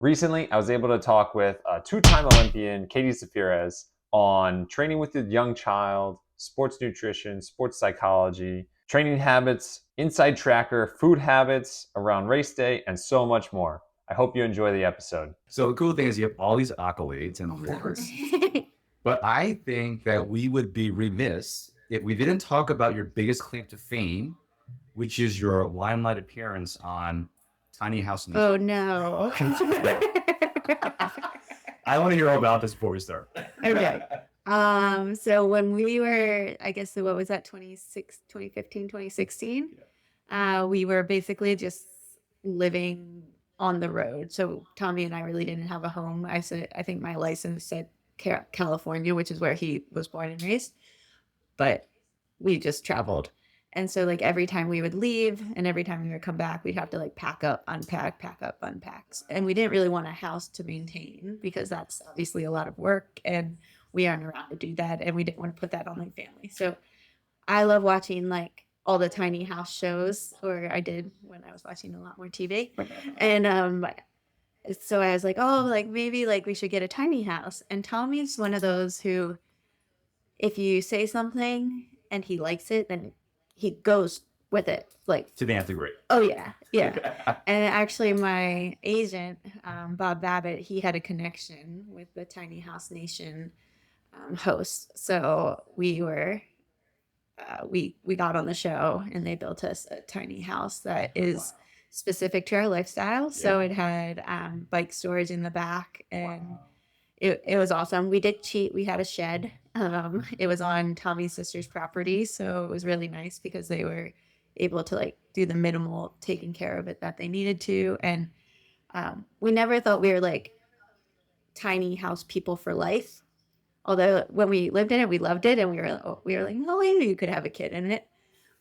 Recently, I was able to talk with two-time Olympian Katie Zaferes on training with a young child, sports nutrition, sports psychology, training habits, inside tracker, food habits around race day, and so much more. I hope you enjoy the episode. So the cool thing is you have all these accolades and awards, but I think that we would be remiss if we didn't talk about your biggest claim to fame, which is your limelight appearance on Tiny House Nation. Oh no. I want to hear all about this before we start. Okay. So when we were, I guess, what was that, 2015, 2016? We were basically just living on the road. So Tommy and I really didn't have a home. I think my license said California, which is where he was born and raised, but we just traveled. And so like every time we would leave and every time we would come back, we'd have to like pack up, unpack, pack up, unpack. And we didn't really want a house to maintain because that's obviously a lot of work and we aren't around to do that. And we didn't want to put that on my family. So I love watching like all the tiny house shows, or I did when I was watching a lot more TV. And so I was like, oh, like maybe like we should get a tiny house. And Tommy's one of those who, if you say something and he likes it, then he goes with it, like To the nth degree. oh yeah. And actually my agent, Bob Babbitt, he had a connection with the Tiny House Nation host, so we were we got on the show and they built us a tiny house that is specific to our lifestyle. So it had bike storage in the back, and it was awesome. We did cheat. We had a shed. It was on Tommy's sister's property, so it was really nice because they were able to like do the minimal taking care of it that they needed to. And we never thought we were like tiny house people for life. Although when we lived in it, we loved it, and we were like, no, maybe you could have a kid in it.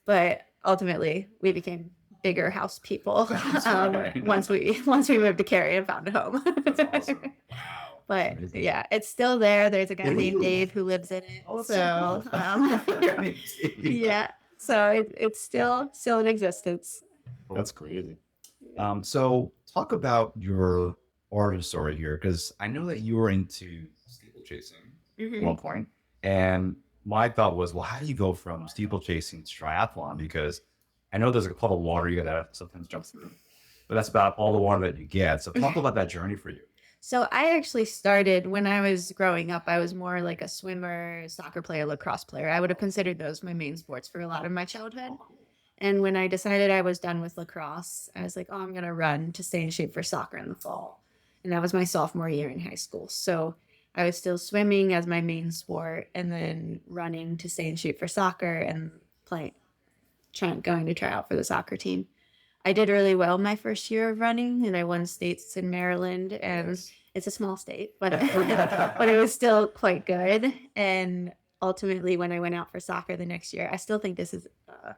But ultimately, we became bigger house people once we moved to Cary and found a home. That's awesome. Wow. But Amazing. yeah, it's still there. There's a guy named Dave who lives in it. So yeah, so it's still in existence. That's crazy. So talk about your origin story here, because I know that you were into steeplechasing at one point, and my thought was, well, how do you go from steeplechasing to triathlon? Because I know there's a pot of water you gotta sometimes jump through, but that's about all the water that you get. So talk about that journey for you. So I actually started when I was growing up. I was more like a swimmer, soccer player, lacrosse player. I would have considered those my main sports for a lot of my childhood. And when I decided I was done with lacrosse, I was like, oh, I'm going to run to stay in shape for soccer in the fall. And that was my sophomore year in high school. So I was still swimming as my main sport and then running to stay in shape for soccer and going to try out for the soccer team. I did really well my first year of running, and I won states in Maryland, and it's a small state, but but it was still quite good. And ultimately, when I went out for soccer the next year, I still think this is a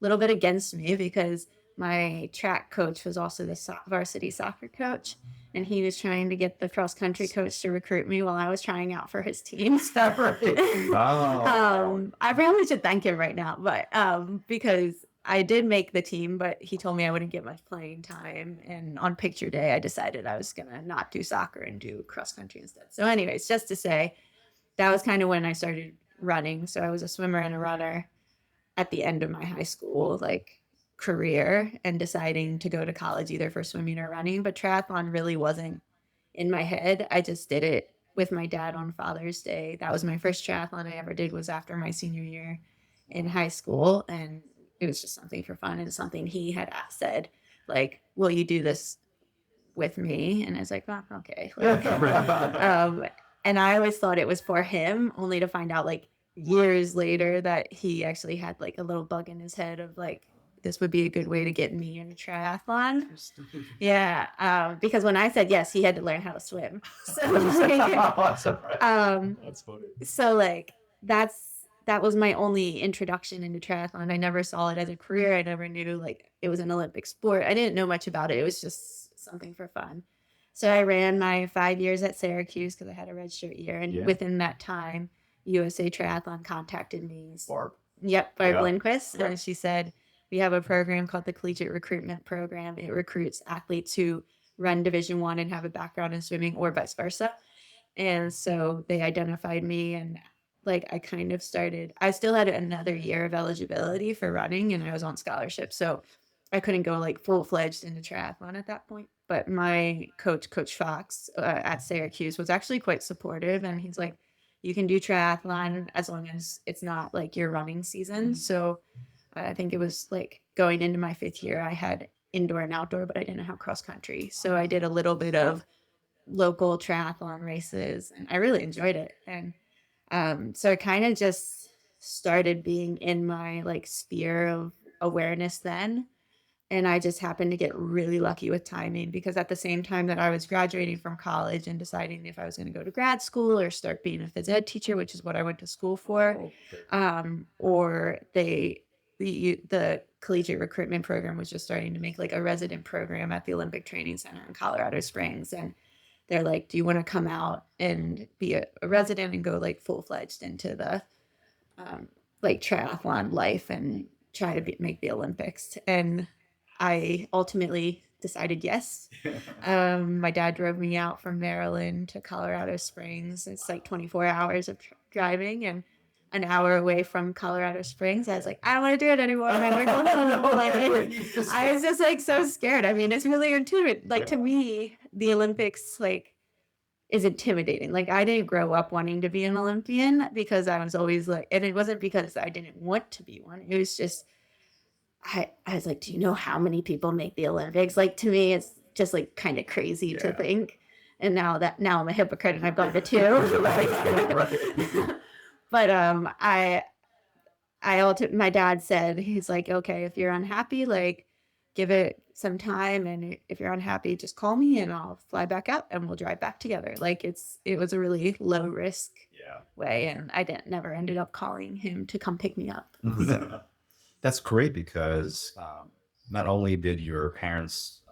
little bit against me because my track coach was also the varsity soccer coach, and he was trying to get the cross country coach to recruit me while I was trying out for his team. I really should thank him right now, but because I did make the team, but he told me I wouldn't get much playing time. And on picture day, I decided I was going to not do soccer and do cross country instead. So anyways, just to say, that was kind of when I started running. So I was a swimmer and a runner at the end of my high school, like career, and deciding to go to college either for swimming or running. But triathlon really wasn't in my head. I just did it with my dad on Father's Day. That was my first triathlon I ever did, was after my senior year in high school. And it was just something for fun and something he had said, like, will you do this with me? And I was like, oh, okay. And I always thought it was for him, only to find out like years later that he actually had like a little bug in his head of like, this would be a good way to get me into triathlon. Yeah. Because when I said yes, he had to learn how to swim. So, That's funny. So like, that was my only introduction into triathlon. I never saw it as a career. I never knew like it was an Olympic sport. I didn't know much about it. It was just something for fun. So I ran my 5 years at Syracuse because I had a redshirt year. And within that time, USA Triathlon contacted me. Barb. Yep, Barb Lindquist. And she said, we have a program called the Collegiate Recruitment Program. It recruits athletes who run Division 1 and have a background in swimming, or vice versa. And so they identified me, and like I kind of started, I still had another year of eligibility for running, and I was on scholarship. So I couldn't go like full-fledged into triathlon at that point. But my coach, Coach Fox at Syracuse, was actually quite supportive. And he's like, you can do triathlon as long as it's not like your running season. So I think it was like going into my 5th year, I had indoor and outdoor, but I didn't have cross country. So I did a little bit of local triathlon races, and I really enjoyed it. And so I kind of just started being in my like sphere of awareness then. And I just happened to get really lucky with timing, because at the same time that I was graduating from college and deciding if I was going to go to grad school or start being a phys ed teacher, which is what I went to school for, or the collegiate recruitment program was just starting to make like a resident program at the Olympic Training Center in Colorado Springs. And they're like, do you want to come out and be a resident and go like full-fledged into the like triathlon life and try to make the Olympics? And I ultimately decided yes. My dad drove me out from Maryland to Colorado Springs. It's like 24 hours of driving, and an hour away from Colorado Springs. I was like, I don't want to do it anymore. I was just like so scared. I mean, it's really intuitive. Like to me, the Olympics like is intimidating. Like I didn't grow up wanting to be an Olympian, because I was always like, and it wasn't because I didn't want to be one. It was just, I was like, do you know how many people make the Olympics? Like to me, it's just like kind of crazy to think. And now I'm a hypocrite and I've gone to 2. But my dad said, he's like, okay, if you're unhappy, like give it some time, and if you're unhappy, just call me and I'll fly back out and we'll drive back together. Like it was a really low risk way, and I never ended up calling him to come pick me up. That's great, because not only did your parents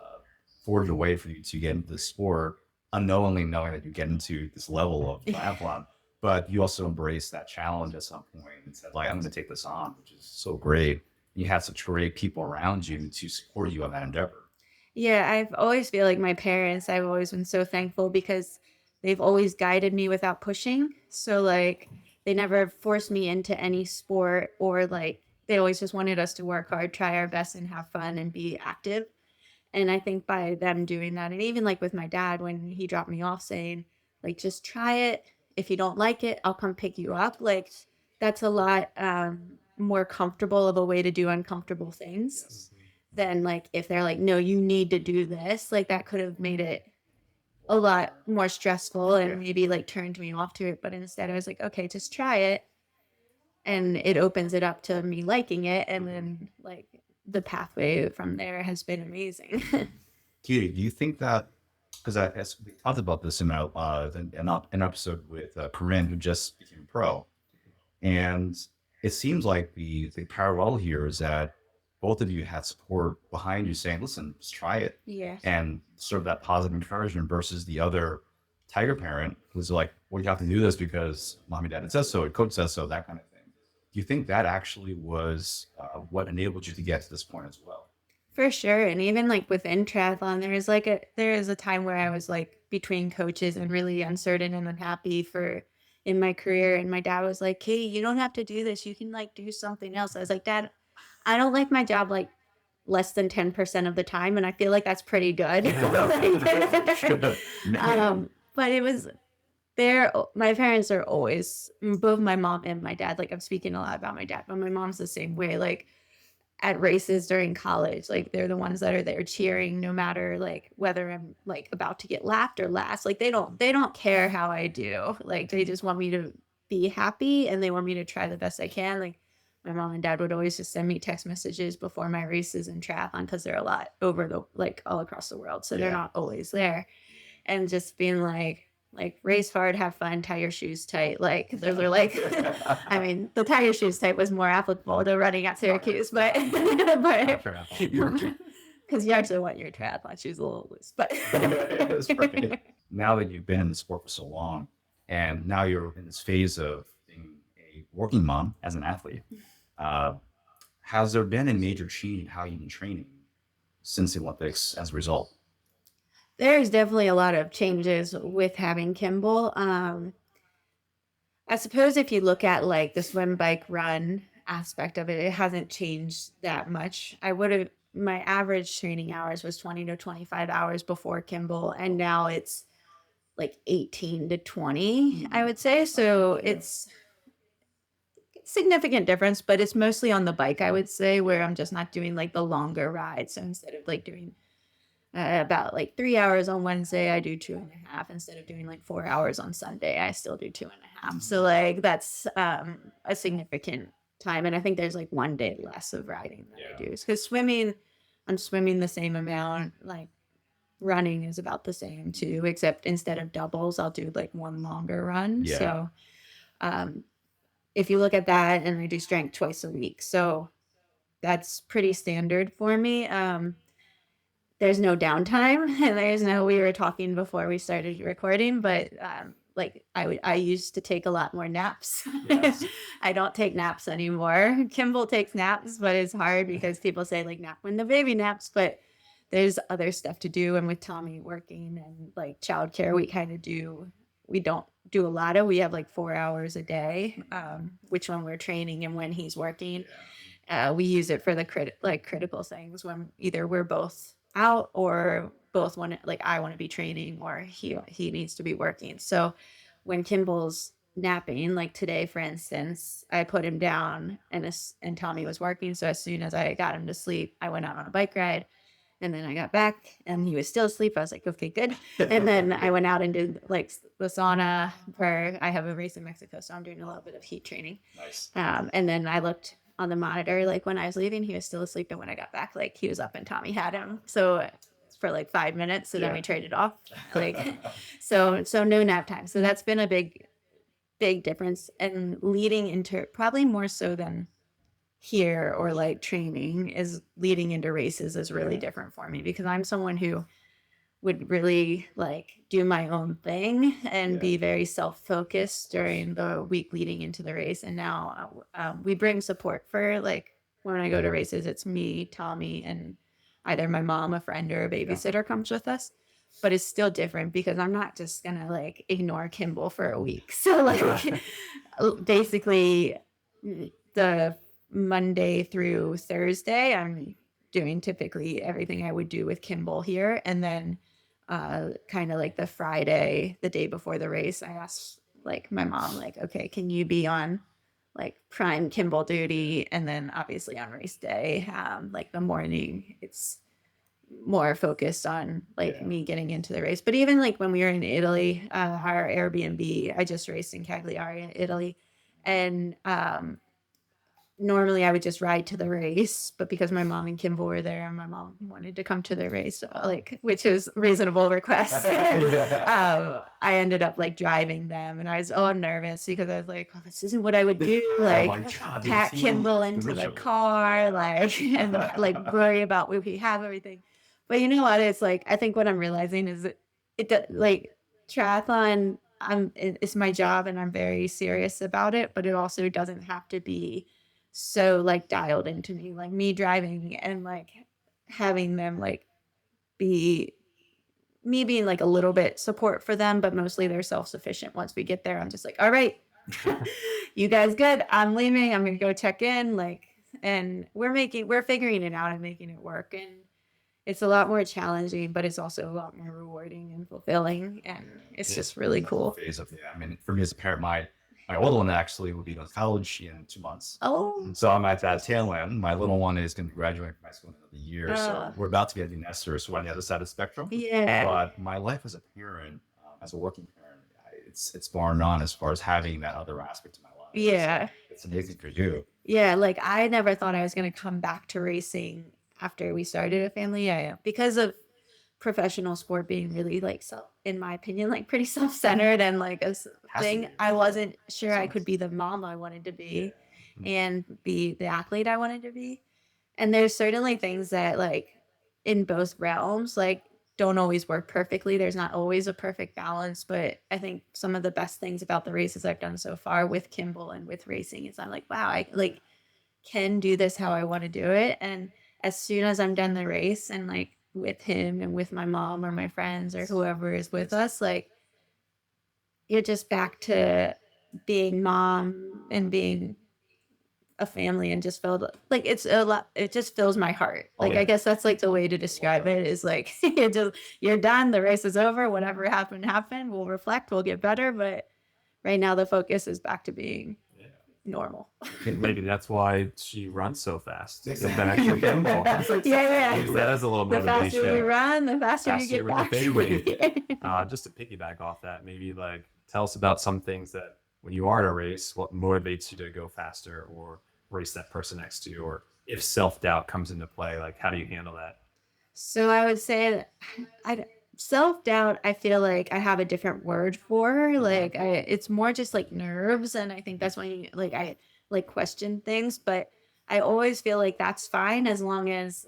forge a way for you to get into the sport, unknowingly knowing that you get into this level of triathlon, but you also embraced that challenge at some point and said, like, I'm going to take this on, which is so great. You had such great people around you to support you on that endeavor. Yeah, I've always feel like my parents, I've always been so thankful, because they've always guided me without pushing. So like they never forced me into any sport, or like they always just wanted us to work hard, try our best, and have fun and be active. And I think by them doing that, and even like with my dad, when he dropped me off saying, like, just try it. If you don't like it, I'll come pick you up. Like, that's a lot more comfortable of a way to do uncomfortable things than like if they're like, no, you need to do this. Like, that could have made it a lot more stressful and maybe like turned me off to it. But instead, I was like, okay, just try it. And it opens it up to me liking it. And then like the pathway from there has been amazing. Katie, do you think that, because as we talked about this in an episode with Corinne, who just became pro, and it seems like the parallel here is that both of you had support behind you saying, listen, just try it. Yeah. And sort of that positive encouragement, versus the other tiger parent who's like, well, you have to do this because mom and dad says so, and coach says so, that kind of thing. Do you think that actually was what enabled you to get to this point as well? For sure. And even like within triathlon, there is a time where I was like between coaches and really uncertain and unhappy in my career. And my dad was like, Katie, you don't have to do this. You can like do something else. I was like, Dad, I don't like my job like less than 10% of the time. And I feel like that's pretty good. But it was there. My parents are always, both my mom and my dad, like I'm speaking a lot about my dad, but my mom's the same way. Like at races during college, like they're the ones that are there cheering no matter like whether I'm like about to get lapped or last. Like they don't care how I do. Like they just want me to be happy and they want me to try the best I can. Like my mom and dad would always just send me text messages before my races in triathlon, because they're a lot all across the world, so they're not always there. And just being like race hard, have fun, tie your shoes tight. Like those are like, I mean, the tie your shoes tight was more applicable to running at Syracuse, but because you actually want your triathlon shoes a little loose. But now that you've been in the sport for so long, and now you're in this phase of being a working mom as an athlete, has there been a major change in how you've been training since the Olympics as a result? There's definitely a lot of changes with having Kimball. I suppose if you look at like the swim, bike, run aspect of it, it hasn't changed that much. My average training hours was 20 to 25 hours before Kimball, and now it's like 18 to 20, I would say. So it's significant difference, but it's mostly on the bike, I would say, where I'm just not doing like the longer rides. So instead of like doing about like 3 hours on Wednesday, I do 2.5. Instead of doing like 4 hours on Sunday, I still do 2.5. So like that's a significant time. And I think there's like 1 day less of riding that I do. Because swimming, I'm swimming the same amount. Like running is about the same too, except instead of doubles, I'll do like one longer run. Yeah. So if you look at that, and I do strength twice a week. So that's pretty standard for me. There's no downtime, and we were talking before we started recording, but like I used to take a lot more naps. Yes. I don't take naps anymore. Kimball takes naps, but it's hard because people say like nap when the baby naps, but there's other stuff to do. And with Tommy working and like childcare, we don't do a lot of, we have like 4 hours a day, which when we're training and when he's working, we use it for the critical things when either we're both out or both want to, like I want to be training or he needs to be working. So when Kimball's napping, like today, for instance, I put him down and Tommy was working. So as soon as I got him to sleep, I went out on a bike ride. And then I got back and he was still asleep. I was like, okay, good. And then I went out and did like the sauna I have a race in Mexico. So I'm doing a little bit of heat training. Nice. And then I looked on the monitor, like when I was leaving, he was still asleep. And when I got back, like he was up and Tommy had him. So for like 5 minutes. So then we traded off. Like, so no nap time. So that's been a big difference. And leading into probably more so than here or like training is leading into races is really different for me because I'm someone who would really like do my own thing and be very self-focused during the week leading into the race. And now we bring support for like when I go to races, it's me, Tommy, and either my mom, a friend, or a babysitter comes with us. But it's still different because I'm not just gonna like ignore Kimball for a week. So like basically the Monday through Thursday, I'm doing typically everything I would do with Kimball here. And then kind of like the Friday, the day before the race, I asked like my mom, like, okay, can you be on like prime Kimball duty? And then obviously on race day, like the morning, it's more focused on like me getting into the race. But even like when we were in Italy, our Airbnb, I just raced in Cagliari, Italy. And normally I would just ride to the race, but because my mom and Kimball were there and my mom wanted to come to the race, like, which is reasonable request, I ended up like driving them and I was all nervous because I was like, oh, this isn't what I would do. Like pack Kimball into the car, like, and like worry about if we have everything. But you know what? It's like, I think what I'm realizing is like triathlon, it's my job and I'm very serious about it, but it also doesn't have to be so like dialed into me, like me driving and like having them like be me being like a little bit support for them, but mostly they're self-sufficient. Once we get there, I'm just like, all right, you guys good? I'm leaving. I'm gonna go check in. Like, and we're figuring it out and making it work. And it's a lot more challenging, but it's also a lot more rewarding and fulfilling. And it's just really cool. Phase of I mean, for me as a parent, my older one actually will be going to college in 2 months. Oh, So I'm at that tail end. My little one is going to graduate from high school in another year. So we're about to be empty nesters. So we're on the other side of the spectrum. yeah. But my life as a parent, as a working parent, it's bar none as far as having that other aspect of my life. Yeah. It's amazing for you. Yeah, like I never thought I was going to come back to racing after we started a family. Because of professional sport being really like in my opinion, like pretty self-centered and like a thing. I wasn't sure I could be the mom I wanted to be and be the athlete I wanted to be. And there's certainly things that like in both realms, like don't always work perfectly. There's not always a perfect balance, but I think some of the best things about the races I've done so far with Kimball and with racing is I'm like, wow, I like can do this how I want to do it. And as soon as I'm done the race and like with him and with my mom or my friends or whoever is with us, like you're just back to being mom and being a family and just filled like it's a lot, it just fills my heart. Like I guess that's like the way to describe it is like you're done, the race is over, whatever happened, we'll reflect, we'll get better, but right now the focus is back to being normal. Maybe that's why she runs so fast. It's been actually getting more. Yeah. That is a little The faster we motivation. run, the faster you get Faster with the back. fadeaway. Just to piggyback off that, maybe like tell us about some things that when you are in a race, what motivates you to go faster or race that person next to you, or if self-doubt comes into play, like how do you handle that? So I would say that self-doubt, I feel like I have a different word for. Like it's more just like nerves, and I think that's when you, like I like question things, but I always feel like that's fine as long as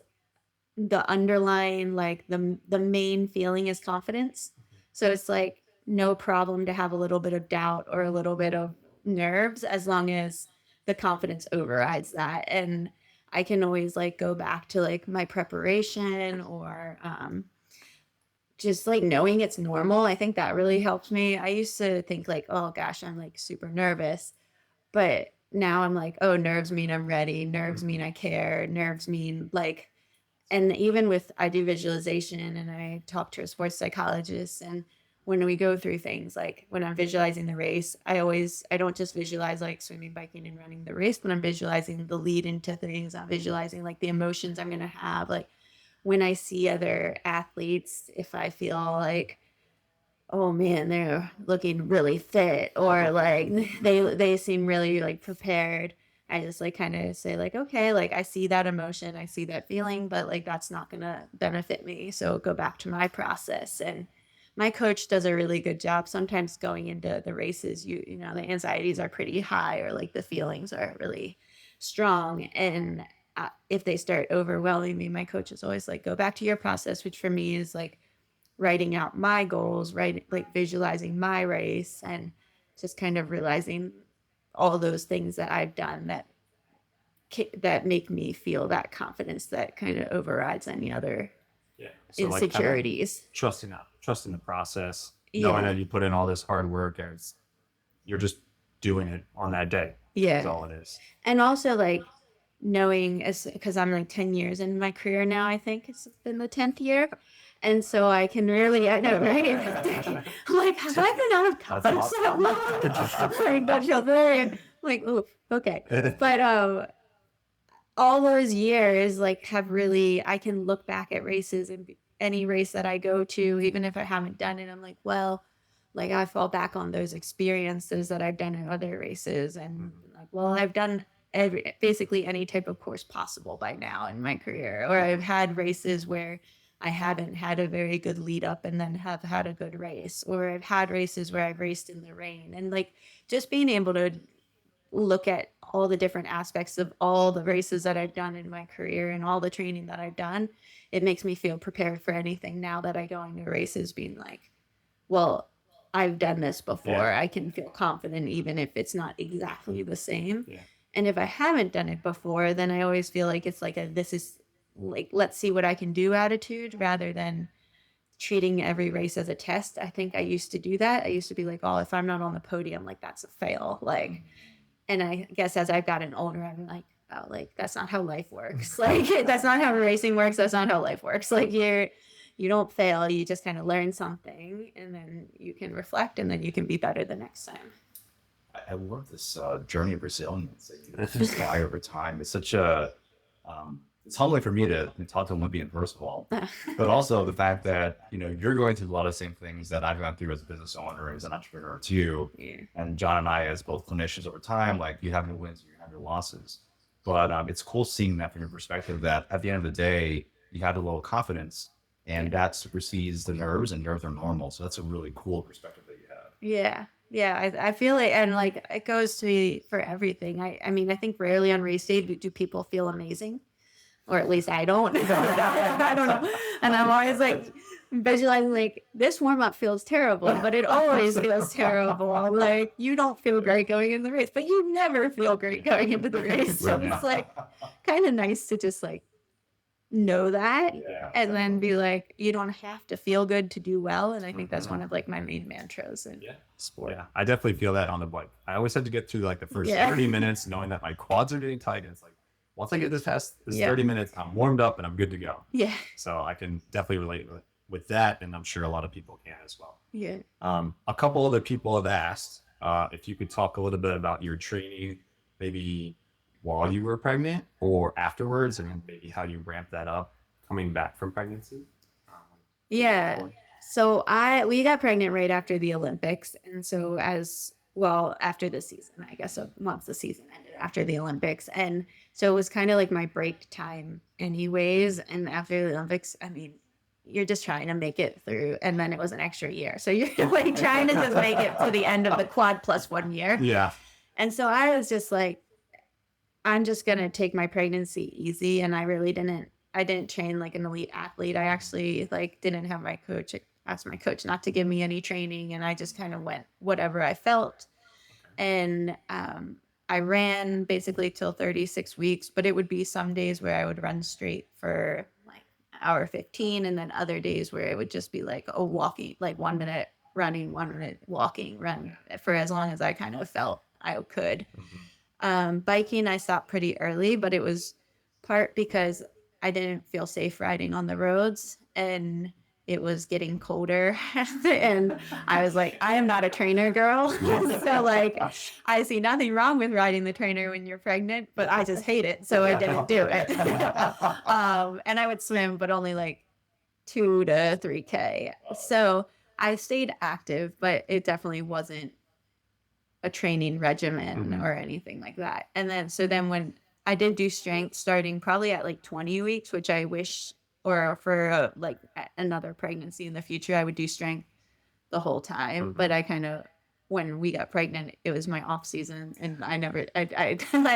the underlying like the main feeling is confidence. So it's like no problem to have a little bit of doubt or a little bit of nerves as long as the confidence overrides that. And I can always like go back to like my preparation or just like knowing it's normal. I think that really helped me. I used to think like, oh gosh, I'm like super nervous, but now I'm like, oh, nerves mean I'm ready, nerves mean I care, nerves mean like, and even with I do visualization and I talk to a sports psychologist, and when we go through things like when I'm visualizing the race, I don't just visualize like swimming, biking, and running the race, but I'm visualizing the lead into things. I'm visualizing like the emotions I'm gonna have. Like when I see other athletes, if I feel like, oh man, they're looking really fit, or like they seem really like prepared, I just like kind of say like, okay, like I see that emotion, I see that feeling, but like that's not gonna benefit me, so go back to my process. And my coach does a really good job sometimes going into the races. You know, the anxieties are pretty high or like the feelings are really strong, and if they start overwhelming me, my coach is always like, go back to your process, which for me is like writing out my goals, right? Like visualizing my race and just kind of realizing all those things that I've done that make me feel that confidence that kind of overrides any other So like insecurities. trusting the process, knowing that you put in all this hard work and you're just doing it on that day. That's all it is. And also like knowing, because I'm like 10 years in my career now, I think it's been the 10th year. And so I can really, I know, right? I'm like, have I been out of confidence that long? Like, that feels very, like, ooh, okay. But all those years, like, have really, I can look back at races and any race that I go to, even if I haven't done it, I'm like, well, like, I fall back on those experiences that I've done in other races. And like, well, I've done basically any type of course possible by now in my career. Or I've had races where I haven't had a very good lead up and then have had a good race. Or I've had races where I've raced in the rain. And like, just being able to look at all the different aspects of all the races that I've done in my career and all the training that I've done, it makes me feel prepared for anything now that I go into races being like, well, I've done this before. Yeah. I can feel confident even if it's not exactly the same. Yeah. And if I haven't done it before, then I always feel like it's like this is like, let's see what I can do attitude rather than treating every race as a test. I think I used to do that. I used to be like, oh, if I'm not on the podium, like that's a fail. Like, and I guess as I've gotten older, I'm like, oh, like that's not how life works. Like that's not how racing works. That's not how life works. Like you don't fail. You just kind of learn something, and then you can reflect, and then you can be better the next time. I love this journey of resilience that you inspire over time. It's such a, it's humbling for me to talk to Olympian, first of all, but also the fact that, you know, you're going through a lot of the same things that I've gone through as a business owner, as an entrepreneur too. Yeah. And John and I, as both clinicians over time, like you have your wins, you have your losses. But it's cool seeing that from your perspective, that at the end of the day, you had a little confidence, and that supersedes the nerves, and nerves are normal. So that's a really cool perspective that you have. Yeah. Yeah. I feel like, and like it goes to me for everything. I mean, I think rarely on race day do people feel amazing, or at least I don't. I don't know. And I'm always like visualizing like this warm up feels terrible, but it always feels terrible. Like you don't feel great going in the race, but you never feel great going into the race. So it's like kind of nice to just like know that Yeah. and then be like, you don't have to feel good to do well. And I think that's one of like my main mantras in Yeah. sport. Yeah, I definitely feel that on the bike. I always had to get through like the first Yeah. 30 minutes knowing that my quads are getting tight. And it's like, once I get this past this Yeah. 30 minutes, I'm warmed up and I'm good to go. Yeah. So I can definitely relate with that. And I'm sure a lot of people can as well. Yeah. A couple other people have asked if you could talk a little bit about your training, maybe while you were pregnant or afterwards, and maybe how you ramped that up coming back from pregnancy. Yeah. So we got pregnant right after the Olympics. And so as well, after the season, I guess once the season ended after the Olympics. And so it was kind of like my break time anyways. And after the Olympics, I mean, you're just trying to make it through. And then it was an extra year. So you're like trying to just make it to the end of the quad plus 1 year. Yeah. And so I was just like, I'm just going to take my pregnancy easy. And I didn't train like an elite athlete. I actually like didn't have my coach, asked my coach not to give me any training. And I just kind of went whatever I felt. And I ran basically till 36 weeks, but it would be some days where I would run straight for like an hour 15. And then other days where it would just be like a walking, like 1 minute running, 1 minute walking, run for as long as I kind of felt I could. Biking, I stopped pretty early, but it was part because I didn't feel safe riding on the roads and it was getting colder. And I was like, I am not a trainer girl. So like, I see nothing wrong with riding the trainer when you're pregnant, but I just hate it. So I didn't do it. And I would swim, but only like 2 to 3K. So I stayed active, but it definitely wasn't a training regimen or anything like that. And then when I did do strength starting probably at like 20 weeks, which I wish, or for like another pregnancy in the future, I would do strength the whole time. But I kind of, when we got pregnant, it was my off season and I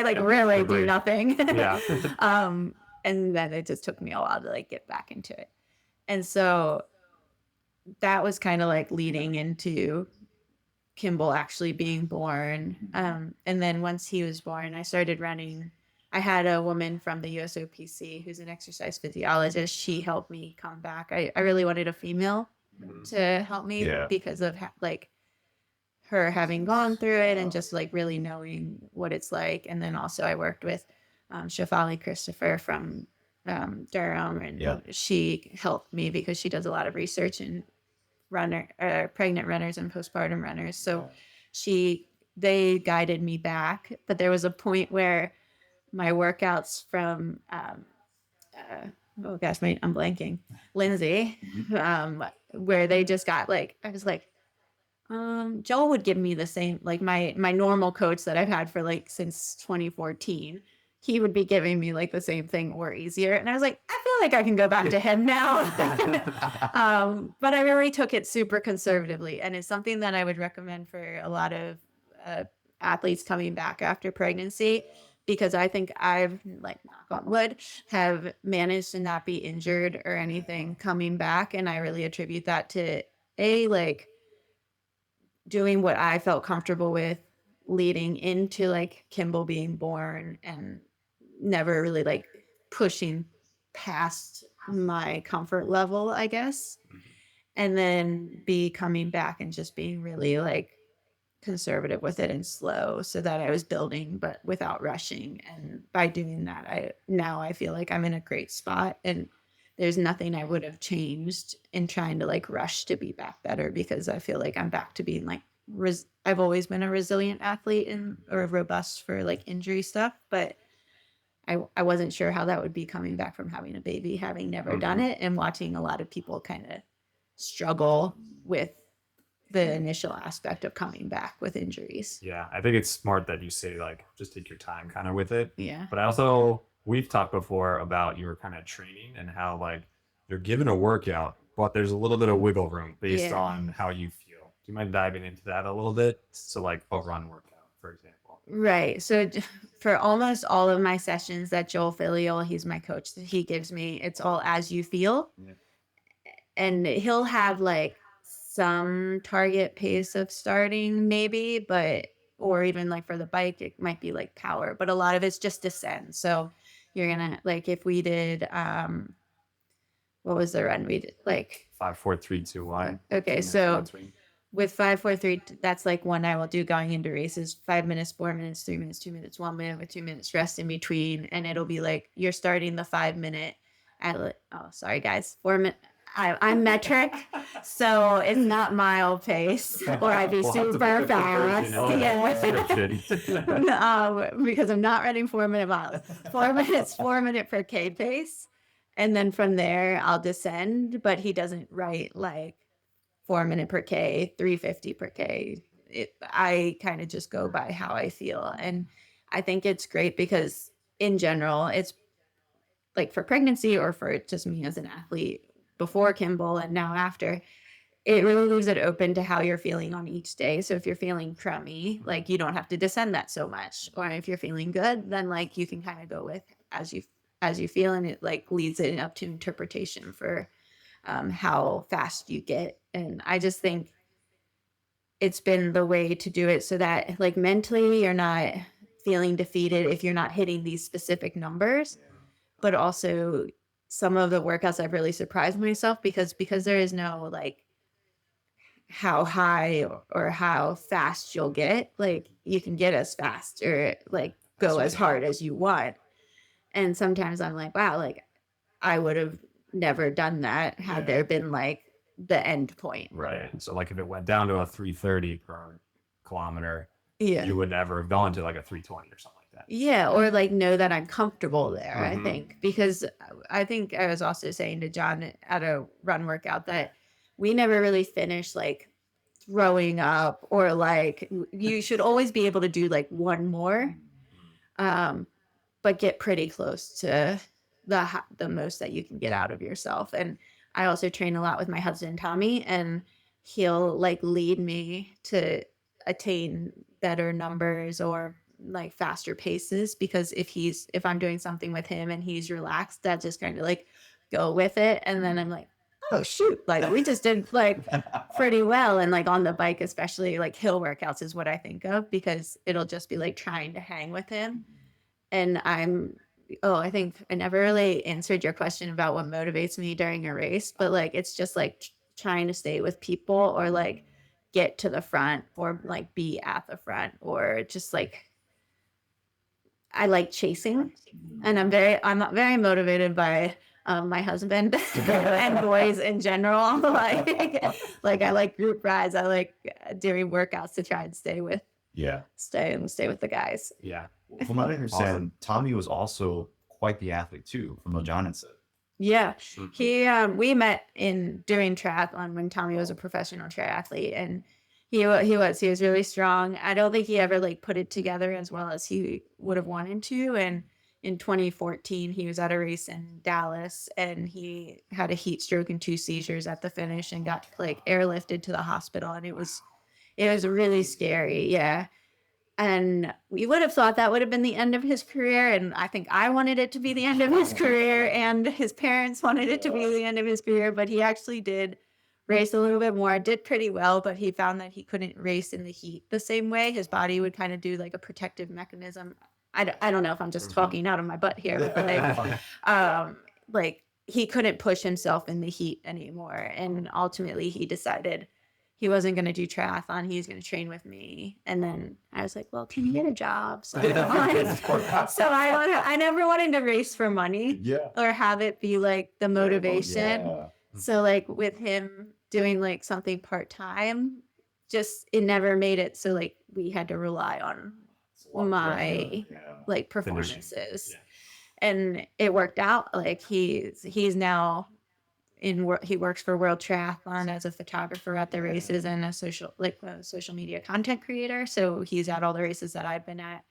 like really do nothing. Yeah. And then it just took me a while to like get back into it. And so that was kind of like leading into Kimball actually being born. And then once he was born, I started running. I had a woman from the USOPC who's an exercise physiologist. She helped me come back. I really wanted a female to help me because of like her having gone through it and just like really knowing what it's like. And then also I worked with Shafali Christopher from Durham, and she helped me because she does a lot of research in pregnant runners and postpartum runners. So they guided me back, but there was a point where my workouts from oh gosh, I'm blanking, Lindsay, where they just got like, I was like, Joel would give me the same, like my normal coach that I've had for like since 2014. He would be giving me like the same thing or easier. And I was like, I feel like I can go back to him now. But I really took it super conservatively. And it's something that I would recommend for a lot of athletes coming back after pregnancy, because I think I've, like, knock on wood, have managed to not be injured or anything coming back. And I really attribute that to like doing what I felt comfortable with leading into like Kimball being born and never really like pushing past my comfort level, I guess. And then coming back and just being really like conservative with it and slow, so that I was building but without rushing. And by doing that, I feel like I'm in a great spot, and there's nothing I would have changed in trying to like rush to be back better, because I feel like I'm back to being like I've always been a resilient athlete or robust for like injury stuff, but I wasn't sure how that would be coming back from having a baby, having never done it, and watching a lot of people kind of struggle with the initial aspect of coming back with injuries. Yeah, I think it's smart that you say like just take your time kind of with it. Yeah. But also, we've talked before about your kind of training and how like you're given a workout, but there's a little bit of wiggle room based on how you feel. Do you mind diving into that a little bit? So like a run workout, for example. Right. So for almost all of my sessions that Joel Filial, he's my coach, that he gives me, it's all as you feel. Yeah. And he'll have like some target pace of starting maybe, or even like for the bike, it might be like power, but a lot of it's just descent. So you're gonna like if we did what was the run we did like 5, 4, 3, 2, 1. okay, so with 5, 4, 3, that's like one I will do going into races, 5 minutes, 4 minutes, 3 minutes, 2 minutes, 1 minute with 2 minutes rest in between. And it'll be like, you're starting the 5 minute at, oh, sorry guys, 4 minute. I'm metric, so it's not mile pace or I'd be super fast. Because I'm not running 4 minute miles. 4 minutes, 4 minute per K pace. And then from there I'll descend, but he doesn't write like 4 minute per K, 350 per K. I kind of just go by how I feel. And I think it's great because in general, it's like for pregnancy or for just me as an athlete before Kimball and now after, it really leaves it open to how you're feeling on each day. So if you're feeling crummy, like you don't have to descend that so much. Or if you're feeling good, then like you can kind of go with as you feel, and it like leads it up to interpretation for how fast you get. And I just think it's been the way to do it so that like mentally you're not feeling defeated if you're not hitting these specific numbers, but also some of the workouts I've really surprised myself because there is no like how high or how fast you'll get. Like you can get as fast or like go as hard as you want. And sometimes I'm like, wow, like I would have never done that had there been like the end point. Right. So like if it went down to a 330 per kilometer, Yeah. you would never have gone to like a 320 or something like that. Yeah. Or like know that I'm comfortable there, I think. Because I think I was also saying to John at a run workout that we never really finished like throwing up or like you should always be able to do like one more. But get pretty close to the most that you can get out of yourself. And I also train a lot with my husband, Tommy, and he'll like lead me to attain better numbers or like faster paces, because if I'm doing something with him and he's relaxed, that just kind of like go with it. And then I'm like, oh shoot, like we just did like pretty well. And like on the bike, especially like hill workouts is what I think of, because it'll just be like trying to hang with him. And I think I never really answered your question about what motivates me during a race, but like, it's just like trying to stay with people or like get to the front or like be at the front, or just like, I like chasing, and I'm not very motivated by my husband and boys in general. Like I like group rides. I like doing workouts to try and stay with the guys. Yeah. From what I understand, Tommy was also quite the athlete too, from what John had said. Yeah, we met in doing triathlon when Tommy was a professional triathlete, and he was really strong. I don't think he ever like put it together as well as he would have wanted to. And in 2014, he was at a race in Dallas, and he had a heat stroke and 2 seizures at the finish, and got like airlifted to the hospital, and it was really scary. Yeah. And we would have thought that would have been the end of his career. And I think I wanted it to be the end of his career, and his parents wanted it to be the end of his career. But he actually did race a little bit more, did pretty well, but he found that he couldn't race in the heat the same way. His body would kind of do like a protective mechanism. I don't know if I'm just talking out of my butt here, but like he couldn't push himself in the heat anymore. And ultimately he decided he wasn't going to do triathlon. He was going to train with me. And then I was like, well, can you get a job? So, I never wanted to race for money or have it be like the motivation. So like with him doing like something part-time, just, it never made it. So like we had to rely on my like performances, and it worked out. Like he's now he works for World Triathlon as a photographer at the races and a social media content creator. So he's at all the races that I've been at.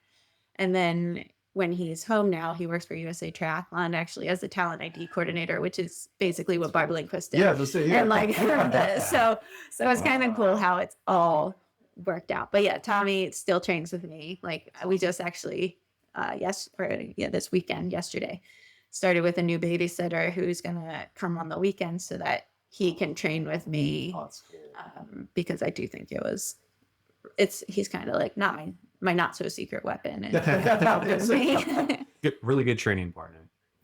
And then when he's home now, he works for USA Triathlon actually as the talent ID coordinator, which is basically what Barb Lindquist did. And like, so it's kind of cool how it's all worked out. But yeah, Tommy still trains with me. Like we just actually, this weekend, yesterday, started with a new babysitter who's going to come on the weekend so that he can train with me. Because I do think he's kind of like not my not so secret weapon. And me. Really good training partner.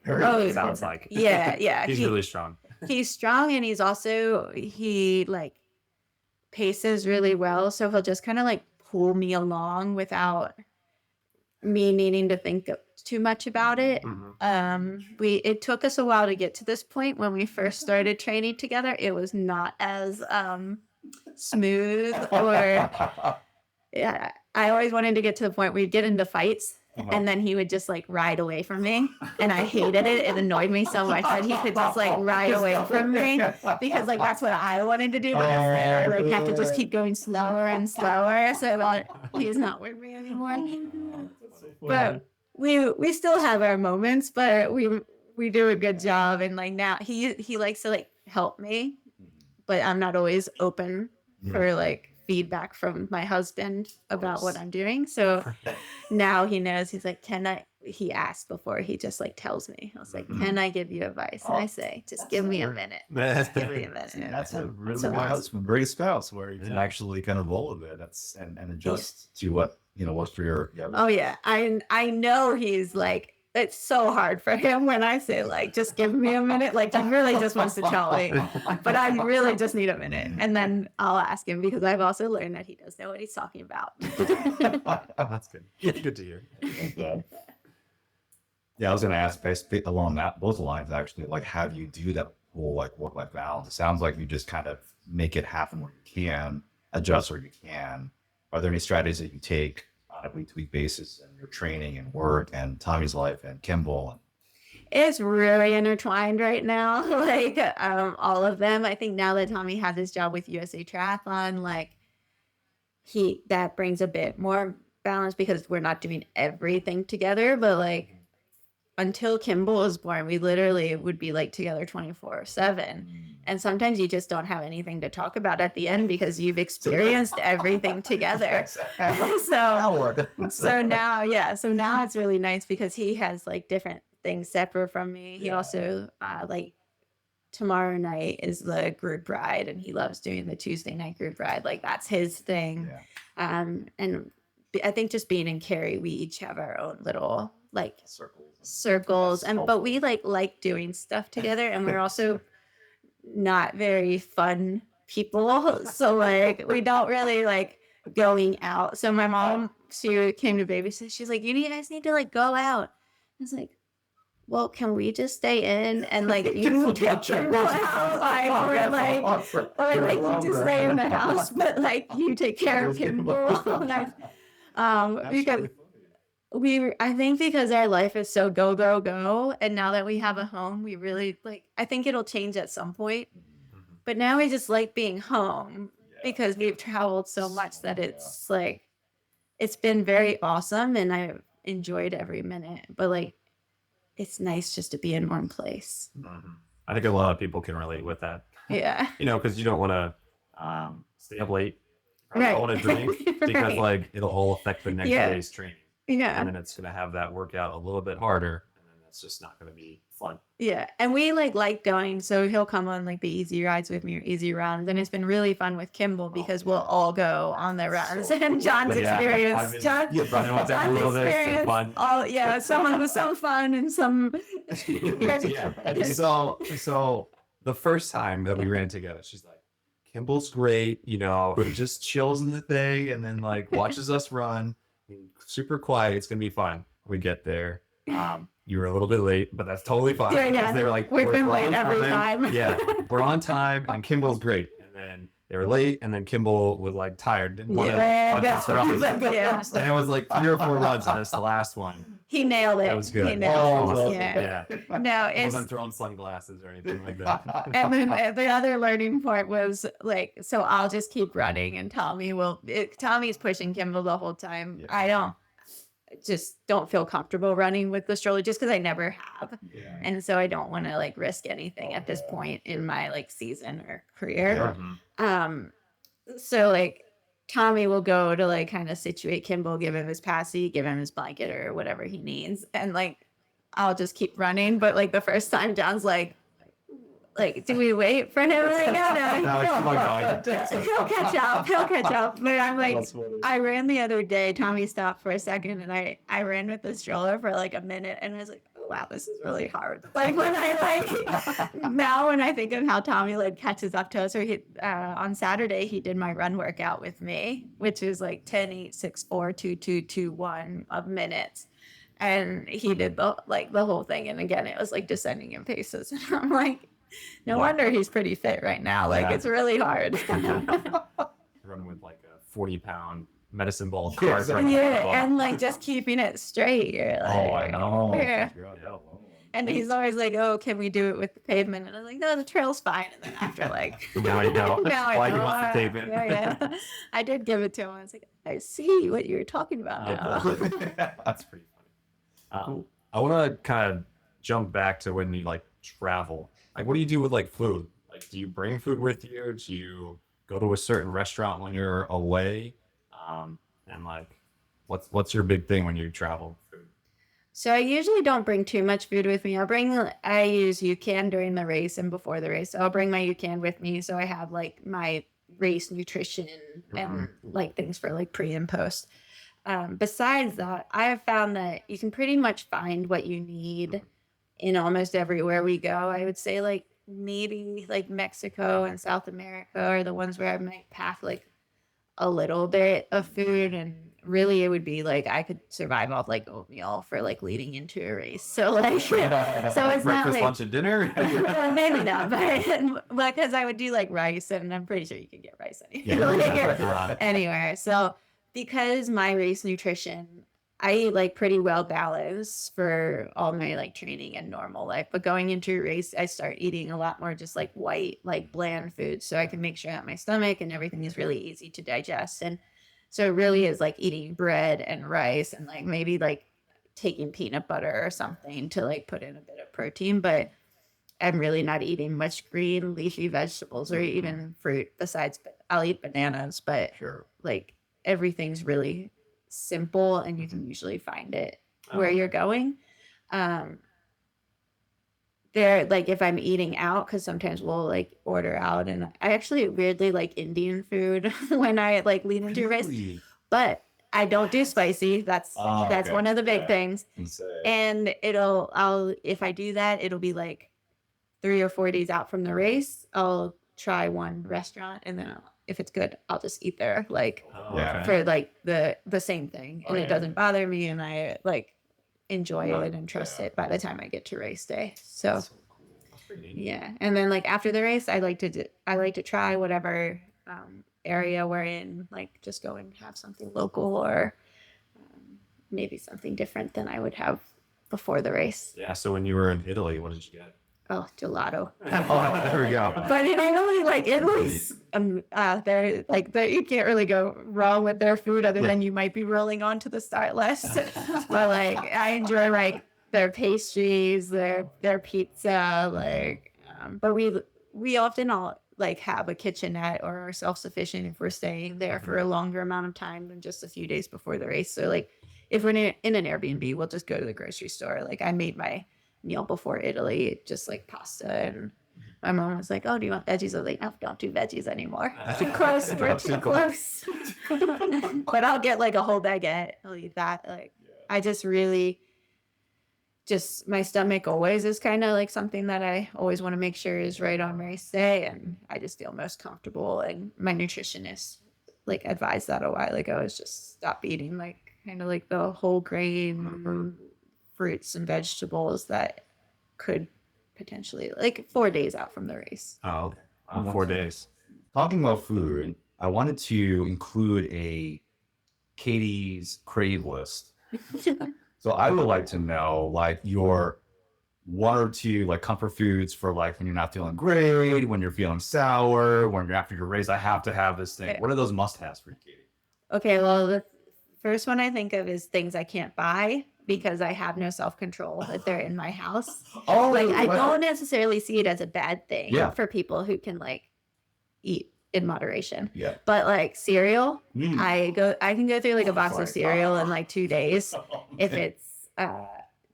Oh, Sounds like. yeah. He's really strong. He's strong, and he like paces really well. So he'll just kind of like pull me along without me needing to think too much about it. It took us a while to get to this point. When we first started training together, it was not as smooth, or yeah, I always wanted to get to the point where we'd get into fights, and then he would just like ride away from me, and I hated it. It annoyed me so much that he could just like ride away from me, because like that's what I wanted to do. But I like have to just keep going slower and slower, so that he's not with me anymore. But we still have our moments, but we do a good job. And like now he likes to like help me, but I'm not always open for like feedback from my husband about what I'm doing. So now he knows. He's like, he asked before he just like tells me. I was like, can I give you advice? And I say, just give me a minute. Just give me a minute. That's a really good husband, great spouse, where you can actually kind of roll with it. And adjust to what what's for your. Oh yeah, I know he's like, it's so hard for him when I say like, just give me a minute. Like he really just wants to tell me, but I really just need a minute, and then I'll ask him, because I've also learned that he does know what he's talking about. That's good. Good to hear. Yeah, I was going to ask basically along those lines, actually, like how do you do that whole like work-life balance? It sounds like you just kind of make it happen where you can, adjust where you can. Are there any strategies that you take on a week-to-week basis in your training and work and Tommy's life and Kimball? It's really intertwined right now, like all of them. I think now that Tommy has his job with USA Triathlon, like that brings a bit more balance, because we're not doing everything together, but like until Kimball was born, we literally would be like together 24/7. And sometimes you just don't have anything to talk about at the end, because you've experienced everything together. So now it's really nice, because he has like different things separate from me. He also like tomorrow night is the group ride, and he loves doing the Tuesday night group ride. Like that's his thing. And I think just being in Cary, we each have our own little like circles, but we like doing stuff together, and we're also not very fun people, so like we don't really like going out. So my mom, she came to babysit, she's like, you guys need to like go out. I was like, well, can we just stay in and like you take Kimball out, or like you just stay in the house, but like you take care of Kimball. Because I think because our life is so go, and now that we have a home, we really like, I think it'll change at some point, but now we just like being home, because we've traveled so much that it's like, it's been very awesome, and I've enjoyed every minute, but like, it's nice just to be in one place. I think a lot of people can relate with that. Yeah. Because you don't want to stay up late. You Right. don't want to drink because like it'll all affect the next day's training. Yeah. And then it's going to have that workout a little bit harder. And then that's just not going to be fun. Yeah. And we like going. So he'll come on like the easy rides with me, or easy runs. And it's been really fun with Kimball, because we'll all go on the runs. And John's experience. John's experience. Fun. Some fun and some. So the first time that we ran together, she's like, Kimball's great, just chills in the thing and then like watches us run. Super quiet. It's gonna be fun. We get there. You were a little bit late, but that's totally fine. Yeah. They were like, we've been late every time. Yeah, we're on time, and Kimball's great. And then they were late, and then Kimball was like tired, didn't want to. And it was like 3 or 4 runs, and that's the last one. He nailed it. That was good. He nailed it. Yeah. No, I it's. wasn't throwing sunglasses or anything like that. And then the other learning point was like, so I'll just keep running, and Tommy's pushing Kimball the whole time. Yeah. I don't feel comfortable running with the stroller, just because I never have. Yeah. And so I don't want to like risk anything at this point in my like season or career. So like Tommy will go to like kind of situate Kimball, give him his passy, give him his blanket or whatever he needs. And like, I'll just keep running. But like the first time John's like, like, do we wait for him? Like, No, come on, guys. he'll catch up. He'll catch up. But I'm like, That's funny. I ran the other day. Tommy stopped for a second, and I ran with the stroller for like a minute, and I was like, oh, wow, this is really hard. Like when I now when I think of how Tommy like catches up to us, or on Saturday he did my run workout with me, which is like 10, 8, 6, 4, 2, 2, 2, 1 of minutes. And he did the whole thing. And again, it was like descending in paces. And I'm like, no wonder he's pretty fit right now. Like, Yeah. it's really hard. Running with like a 40-pound medicine ball Yeah, cart. exactly. Yeah, and like just keeping it straight. You're like, Oh, I know. Yeah. Yeah. And he's always like, oh, can we do it with the pavement? And I'm like, no, the trail's fine. And then after like, Now you know now I why you know, want the pavement. yeah. I did give it to him. I was like, I see what you're talking about now. That's pretty funny. I want to kind of jump back to when you like travel. Like, what do you do with like food? Like, do you bring food with you? Do you go to a certain restaurant when you're away? And like, what's your big thing when you travel? Food. So I usually don't bring too much food with me. I use UCAN during the race and before the race. So I'll bring my UCAN with me. So I have like my race nutrition and like things for like pre and post. Besides that, I have found that you can pretty much find what you need in almost everywhere we go. I would say like maybe like Mexico and South America are the ones where I might pack like a little bit of food, and really it would be like I could survive off like oatmeal for like leading into a race. So like so it's not Breakfast, like lunch, and dinner. well, maybe not, but because I would do like rice, and I'm pretty sure you can get rice anywhere. So because my race nutrition, I eat like pretty well balanced for all my like training and normal life. But going into a race, I start eating a lot more just like white, like bland food, so I can make sure that my stomach and everything is really easy to digest. And so it really is like eating bread and rice and like maybe like taking peanut butter or something to like put in a bit of protein. But I'm really not eating much green leafy vegetables or even fruit besides, I'll eat bananas, but Sure. like everything's really simple and you can usually find it where you're going. There, like if I'm eating out, because sometimes we'll like order out, and I actually weirdly like Indian food when I like lean into a race, but I don't do spicy. That's okay. one of the big Yeah. things. And if I do that, it'll be like 3 or 4 days out from the race. I'll try one restaurant, and then if it's good, I'll just eat there, like Yeah. for like the same thing, and Oh, it yeah. doesn't bother me, and I like enjoy it and trust Yeah. it by the time I get to race day. So That's pretty neat. yeah, and then like after the race, I like to try whatever area we're in, like just go and have something local or maybe something different than I would have before the race. Yeah. So when you were in Italy, what did you get? Oh, gelato. Oh, there we go. But in Italy, like Italy's, they're like you can't really go wrong with their food other than you might be rolling onto the start list. But like I enjoy like their pastries, their pizza, like. But we often all like have a kitchenette or are self-sufficient if we're staying there for a longer amount of time than just a few days before the race. So like if we're in an Airbnb, we'll just go to the grocery store. Like I made my meal before Italy, just like pasta, and my mom was like, oh, do you want veggies? I was like, no, don't do veggies anymore. Too close. We're too close. But I'll get like a whole baguette. I'll eat that. Like I just really my stomach always is kind of like something that I always want to make sure is right on race day, and I just feel most comfortable. And my nutritionist like advised that a while ago, is just stop eating like kind of like the whole grain fruits and vegetables that could potentially like 4 days out from the race. Oh, 4 days. Talking about food, I wanted to include a Katie's crave list. So I would like to know like your 1 or 2 like comfort foods for like when you're not feeling great, when you're feeling sour, when you're after your race. I have to have this thing. What are those must-haves for you, Katie? Okay, well, the first one I think of is things I can't buy because I have no self-control if they're in my house. Oh, Like I wow. don't necessarily see it as a bad thing Yeah. for people who can like eat in moderation. Yeah. But like cereal, Mm. I can go through like a box my of cereal in like 2 days if it's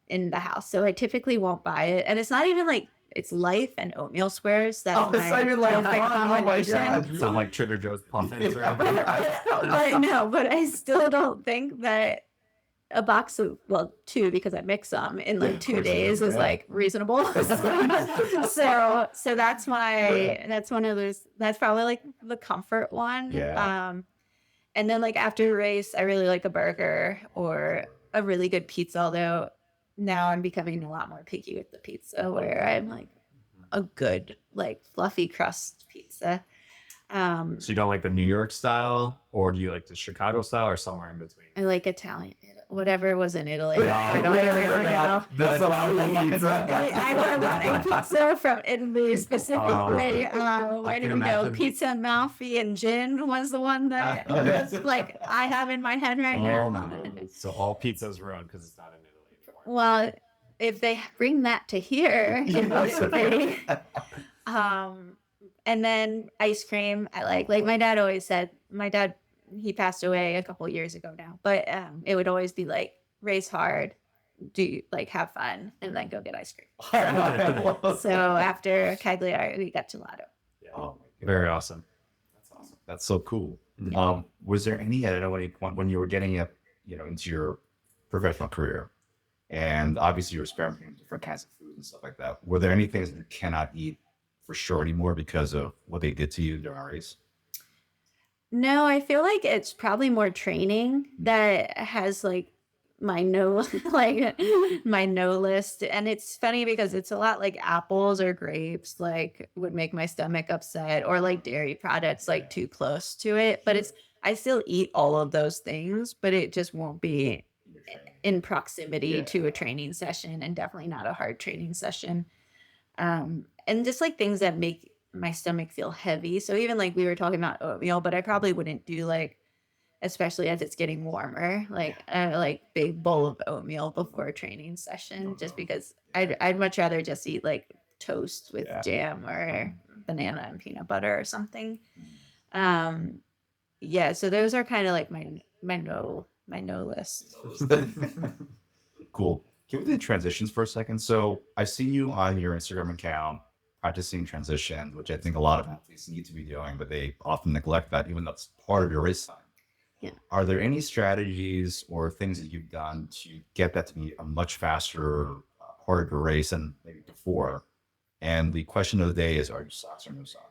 in the house. So I typically won't buy it. And it's not even like it's life and oatmeal squares. That's Oh, my so you're like, perfect oh my combination. God. Sound like Trader Joe's puffins. But no, but I still don't think that a box of, well, two, because I mix them in like 2 days is like reasonable. So that's one of those, that's probably like the comfort one. Yeah. And then like after a race, I really like a burger or a really good pizza, although now I'm becoming a lot more picky with the pizza, where I'm like a good like fluffy crust pizza. So you don't like the New York style, or do you like the Chicago style, or somewhere in between? I like Italian, whatever was in Italy. I don't Yeah, really know. That's a lot of pizza. I want pizza from Italy specifically. Where did we go? imagine. Pizza Amalfi and gin was the one that was, like I have in my head right now. So all pizza's ruined because it's not in Italy anymore. Well, if they bring that to here, in Italy, and then ice cream. I like my dad always said. My dad, he passed away a couple years ago now, but it would always be like race hard, do like have fun, and then go get ice cream. So after Cagliari, we got gelato. Yeah. Oh, Very awesome. that's awesome. That's so cool. Mhm. Was there any at any point when you were getting up, into your professional career, and obviously you were experimenting with different kinds of food and stuff like that? Were there any things that you cannot eat for sure anymore because of what they did to you during our race? No, I feel like it's probably more training that has like my no like my no list. And it's funny because it's a lot like apples or grapes like would make my stomach upset, or like dairy products like too close to it. But it's, I still eat all of those things, but it just won't be in proximity to a training session, and definitely not a hard training session. And just like things that make my stomach feel heavy. So even like we were talking about oatmeal, but I probably wouldn't do like, especially as it's getting warmer, like a like big bowl of oatmeal before a training session, just because I'd much rather just eat like toast with jam or banana and peanut butter or something. Yeah, so those are kind of like my no list. Cool. Can we do transitions for a second? So I see you on your Instagram account practicing transition, which I think a lot of athletes need to be doing, but they often neglect that, even though it's part of your race time. Yeah. Are there any strategies or things that you've done to get that to be a much faster part of your race than maybe before? And the question of the day is, are you socks or no socks?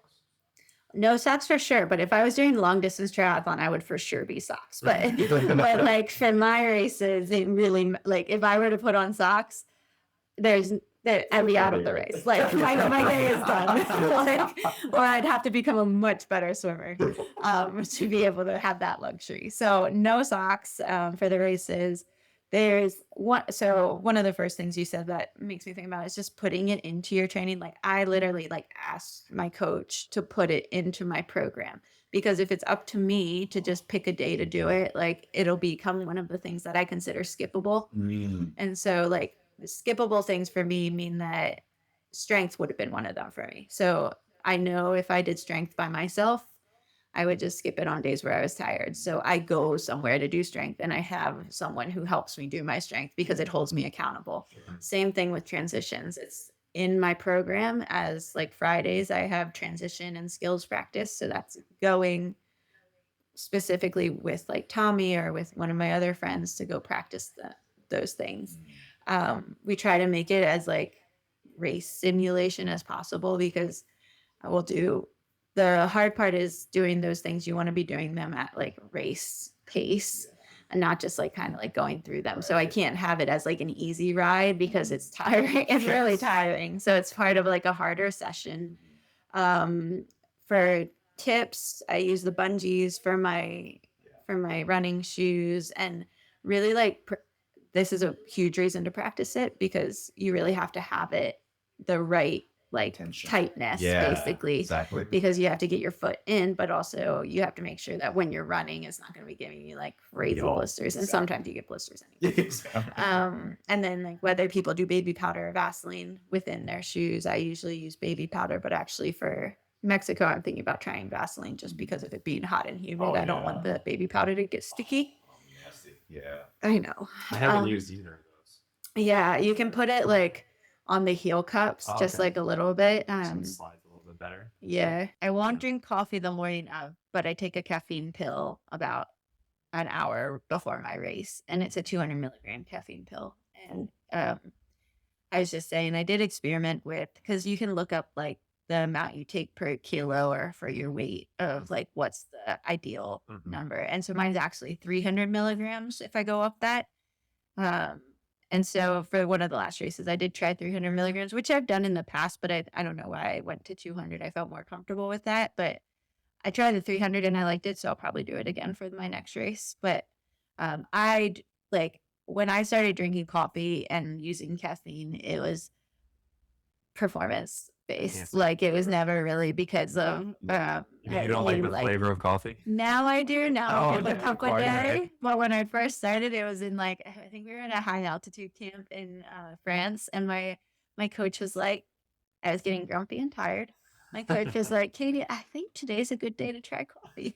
No socks for sure, but if I was doing long distance triathlon, I would for sure be socks. But but like for my races, it really, like if I were to put on socks, I'd be out of the race. Like my day is done. Like, or I'd have to become a much better swimmer to be able to have that luxury. So no socks for the races. There's one. So one of the first things you said that makes me think about is just putting it into your training. Like I literally like asked my coach to put it into my program, because if it's up to me to just pick a day to do it, like it'll become one of the things that I consider skippable. And so like the skippable things for me mean that strength would have been one of them for me. So I know if I did strength by myself, I would just skip it on days where I was tired. So I go somewhere to do strength, and I have someone who helps me do my strength because it holds me accountable. Same thing with transitions. It's in my program as like Fridays, I have transition and skills practice. So that's going specifically with like Tommy or with one of my other friends to go practice those things. We try to make it as like race simulation as possible, because we'll do, the hard part is doing those things. You want to be doing them at like race pace and not just like kind of like going through them. So I can't have it as like an easy ride because it's tiring. It's really tiring. So it's part of like a harder session. For tips, I use the bungees for my running shoes, and really like this is a huge reason to practice it, because you really have to have it the right like Tension. tightness, Yeah, basically, exactly. because you have to get your foot in, but also you have to make sure that when you're running, it's not going to be giving you like crazy blisters. And sometimes you get blisters anyway. And then like whether people do baby powder or Vaseline within their shoes, I usually use baby powder, but actually for Mexico, I'm thinking about trying Vaseline just because of it being hot and humid. I don't want the baby powder to get sticky. Yeah. I know. I haven't used either of those. Yeah, you can put it like on the heel cups, Oh, just okay. like a little bit. So it slides a little bit better. Yeah, I won't drink coffee the morning of, but I take a caffeine pill about an hour before my race, and it's a 200 milligram caffeine pill. And I was just saying, I did experiment with, because you can look up like the amount you take per kilo or for your weight of like what's the ideal number. And so mine's actually 300 milligrams if I go up that. And so for one of the last races, I did try 300 milligrams, which I've done in the past, but I don't know why I went to 200. I felt more comfortable with that, but I tried the 300 and I liked it. So I'll probably do it again for my next race. But like when I started drinking coffee and using caffeine, it was performance based. Yes. Like it was never really because of You don't like the flavor of coffee? now I do. Now I Oh, get the cup a okay. day. But when I first started, it was in like, I think we were at a high altitude camp in France, and my coach was like, I was getting grumpy and tired. My coach was like, Katie, I think today's a good day to try coffee.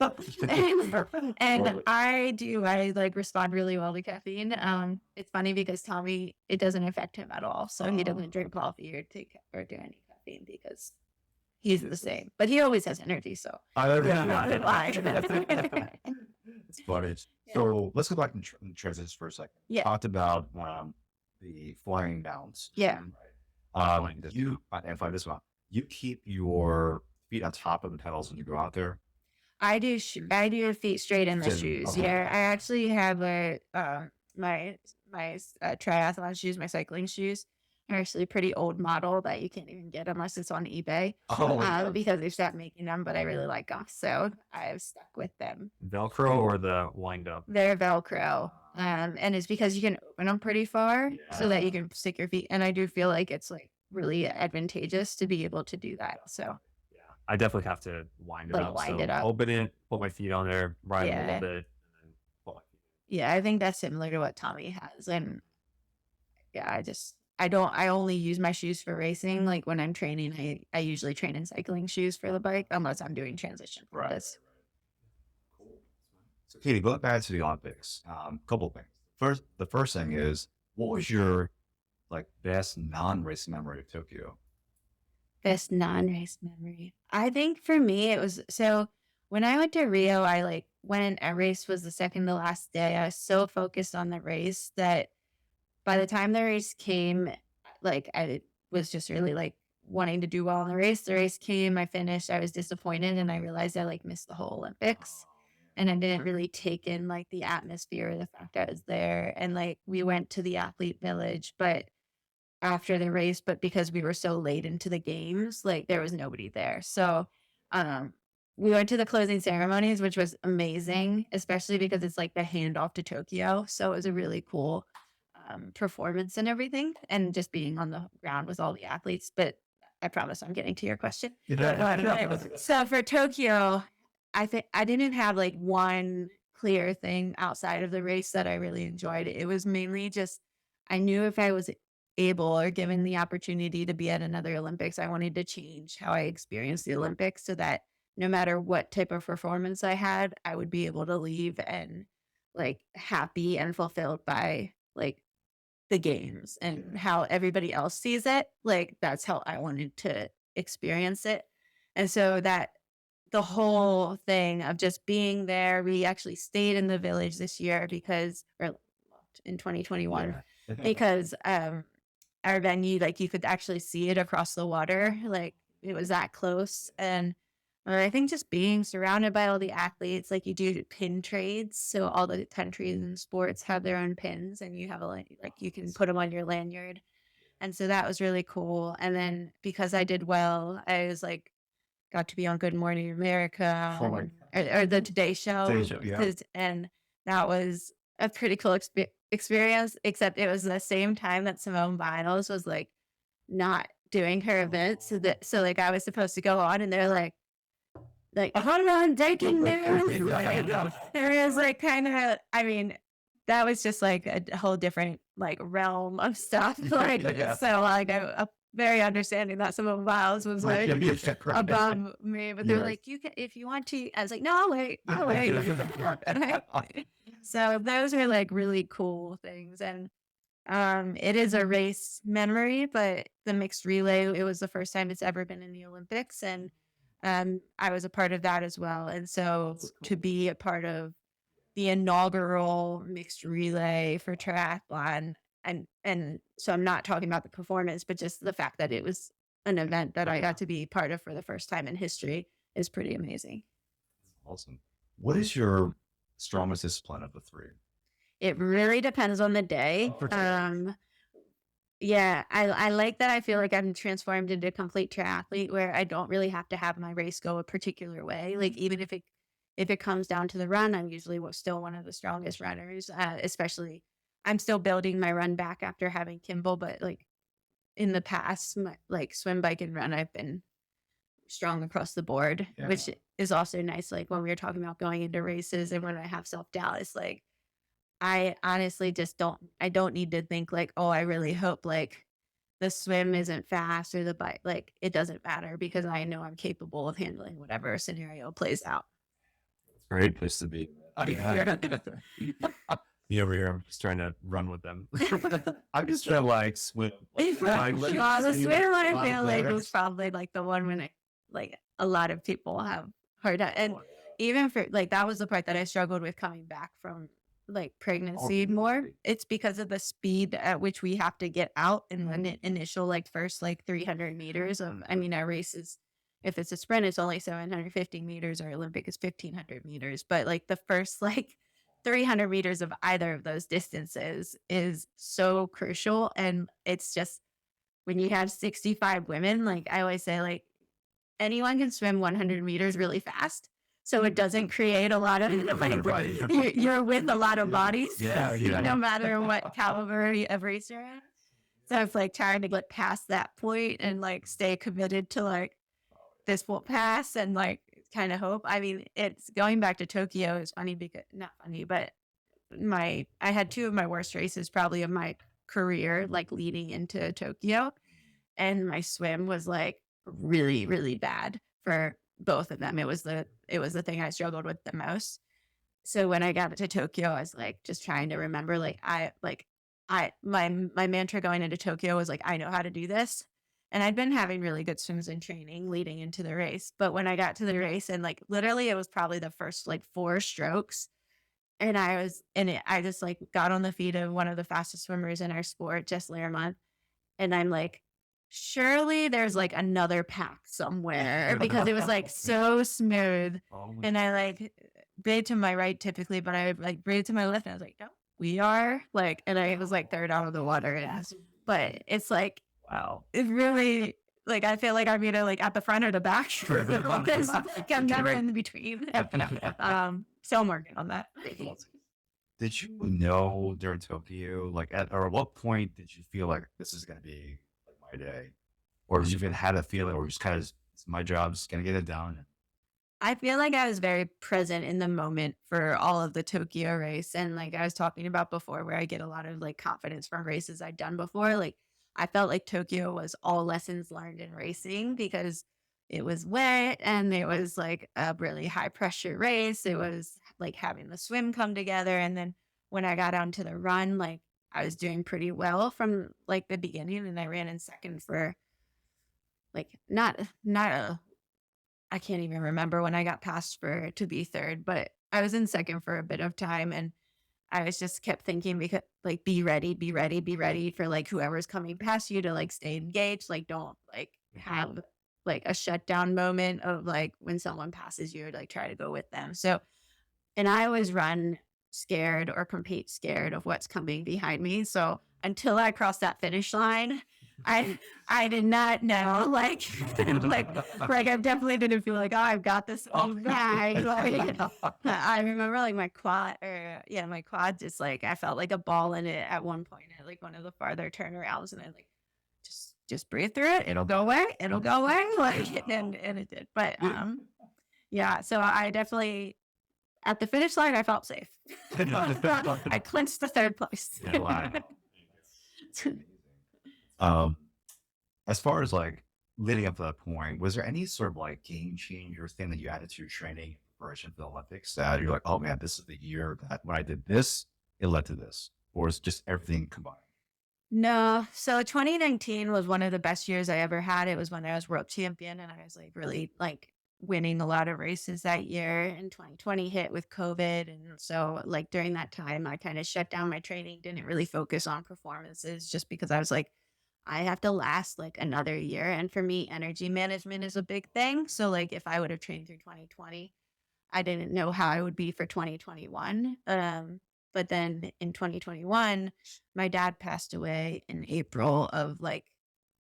and I like respond really well to caffeine. It's funny because Tommy, it doesn't affect him at all. So he doesn't drink coffee or do any caffeine because he's the same. But he always has energy. So It's funny. So let's go back and transition for a second. Yeah. Talked about the flying downs. Yeah. You identify this one. You keep your feet on top of the pedals when you go out there. I do feet straight in the shoes. Okay. Yeah, I actually have my triathlon shoes, my cycling shoes are actually a pretty old model that you can't even get unless it's on eBay. Because they stopped making them, but I really like them, so I've stuck with them. Velcro or the wind up? They're Velcro, and it's because you can open them pretty far so that you can stick your feet. And I do feel like it's like really advantageous to be able to do that. So yeah, I definitely have to wind it Like, up. wind So it up. open it, put my feet on there, ride a Yeah. little bit, and then pull my feet. yeah, I think that's similar to what Tommy has. And yeah, I only use my shoes for racing. Like when I'm training, I usually train in cycling shoes for the bike unless I'm doing transition for this. Cool. So Katie, going back to the Olympics, couple of things. The first thing is, what was your like best non-race memory of Tokyo? Best non-race memory. I think for me it was, so when I went to Rio, I like when a race was the second to last day, I was so focused on the race that by the time the race came, like I was just really like wanting to do well in the race. The race came, I finished, I was disappointed, and I realized I like missed the whole Olympics. And I didn't really take in like the atmosphere, the fact I was there. And like we went to the athlete village, but after the race, but because we were so late into the games, like there was nobody there. So we went to the closing ceremonies, which was amazing, especially because it's like the handoff to Tokyo. So it was a really cool performance and everything, and just being on the ground with all the athletes. But I promise I'm getting to your question. So for Tokyo, I think I didn't have like one clear thing outside of the race that I really enjoyed. It was mainly just, I knew if I was able or given the opportunity to be at another Olympics, I wanted to change how I experienced the Olympics so that no matter what type of performance I had, I would be able to leave and like happy and fulfilled by like the games and how everybody else sees it. Like that's how I wanted to experience it. And so that the whole thing of just being there, we actually stayed in the village this year because, or in 2021, because our venue, like you could actually see it across the water, like it was that close. And I think just being surrounded by all the athletes, like you do pin trades. So all the countries and sports have their own pins, and you have like you can put them on your lanyard. And so that was really cool. And then because I did well, I was like, got to be on Good Morning America or the Today Show. And that was a pretty cool experience, except it was the same time that Simone Biles was like not doing her events. So like I was supposed to go on, and they're like, hold on, breaking news. There was like kind of, I mean, that was just like a whole different like realm of stuff. Like so, like I'm very understanding that Simone Biles was like above me, but they're like, you can if you want to. I was like, no, I'll wait. So those are like really cool things, and It is a race memory, but the mixed relay, it was the first time it's ever been in the Olympics. And I was a part of that as well. And so to be a part of the inaugural mixed relay for triathlon, and so I'm not talking about the performance, but just the fact that it was an event that I got to be part of for the first time in history is pretty amazing. Awesome. What is your strongest discipline of the three? It really depends on the day. Yeah, I like that. I feel like I'm transformed into a complete triathlete where I don't really have to have my race go a particular way. Like even if it comes down to the run, I'm usually still one of the strongest runners. Especially, I'm still building my run back after having Kimball, but like in the past, like swim, bike, and run, I've been strong across the board, which is also nice. Like when we were talking about going into races and when I have self-doubt, it's like I honestly just don't need to think like, oh, I really hope like the swim isn't fast or the bike. Like it doesn't matter because I know I'm capable of handling whatever scenario plays out. Great place to be. Me over here, I'm just trying to run with them. I'm just trying to like swim. The swim one I feel like was probably like the one when like a lot of people have heard that. And even for like that was the part that I struggled with coming back from like pregnancy more. It's because of the speed at which we have to get out in the initial like first like 300 meters of, I mean, our race is, if it's a sprint, it's only 750 meters, or Olympic is 1500 meters. But like the first like 300 meters of either of those distances is so crucial. And it's just when you have 65 women, like I always say, like anyone can swim 100 meters really fast. So it doesn't create a lot of, you're with a lot of bodies, no matter what caliber of race you're at. So it's like trying to get past that point and like stay committed to like, this won't pass and like kind of hope. I mean, it's going back to Tokyo is funny because, not funny, but I had two of my worst races probably of my career, like leading into Tokyo. And my swim was like really, really bad for both of them. It was the thing I struggled with the most. So when I got to Tokyo, I was like just trying to remember, my mantra going into Tokyo was like, I know how to do this. And I'd been having really good swims in training leading into the race. But when I got to the race and like literally it was probably the first like 4 strokes. And I just like got on the feet of one of the fastest swimmers in our sport, Jess Lehrman. And I'm like, surely there's like another pack somewhere because it was like so smooth. And I like braid to my right typically, but I like braid to my left and I was like, no, we are like, and I was like third out of the water. But it's like, wow, it really like I feel like I'm either like at the front or the back. Like, I'm never in between. So I'm working on that. Did you know during Tokyo, like or at what point did you feel like this is gonna be like my day, or did you even had a feeling, or just kind of it's my job, just gonna get it done? I feel like I was very present in the moment for all of the Tokyo race, and like I was talking about before, where I get a lot of like confidence from races I'd done before. Like I felt like Tokyo was all lessons learned in racing because it was wet and it was like a really high pressure race. It was like having the swim come together. And then when I got onto the run, like I was doing pretty well from like the beginning, and I ran in second for like I can't even remember when I got passed for to be third, but I was in second for a bit of time. And I was just kept thinking because like be ready for like whoever's coming past you to like stay engaged. Like don't like have like a shutdown moment of like when someone passes you, like try to go with them. So, and I always run scared or compete scared of what's coming behind me. So until I crossed that finish line, I did not know like I definitely didn't feel like, oh, I've got this all right. Like, I remember like my quad just like I felt like a ball in it at one point at like one of the farther turnarounds, and I like just breathe through it, it'll go away like and it did. But yeah, so I definitely at the finish line I felt safe. I clinched the third place. As far as like leading up to that point, was there any sort of like game changer thing that you added to your training preparation for the Olympics that you're like, oh man, this is the year that when I did this, it led to this, or is just everything combined? No. So 2019 was one of the best years I ever had. It was when I was world champion and I was like really like winning a lot of races that year. And 2020 hit with COVID. And so like during that time, I kind of shut down my training, didn't really focus on performances just because I was like, I have to last like another year. And for me, energy management is a big thing. So like if I would have trained through 2020, I didn't know how I would be for 2021. But then in 2021, my dad passed away in April of like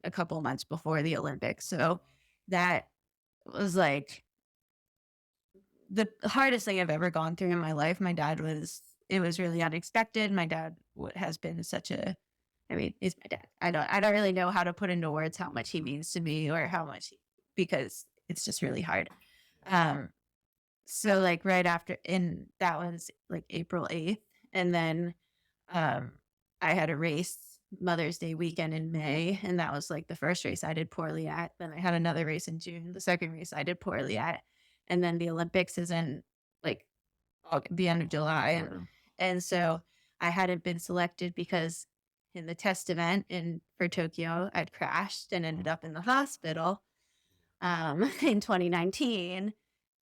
a couple months before the Olympics. So that was like the hardest thing I've ever gone through in my life. It was really unexpected. My dad has been he's my dad. I don't really know how to put into words how much he means to me or because it's just really hard. So like right after, and that was like April 8th. And then I had a race Mother's Day weekend in May. And that was like the first race I did poorly at. Then I had another race in June, the second race I did poorly at. And then the Olympics is in like the end of July. And so I hadn't been selected because in the test event for Tokyo, I'd crashed and ended up in the hospital in 2019.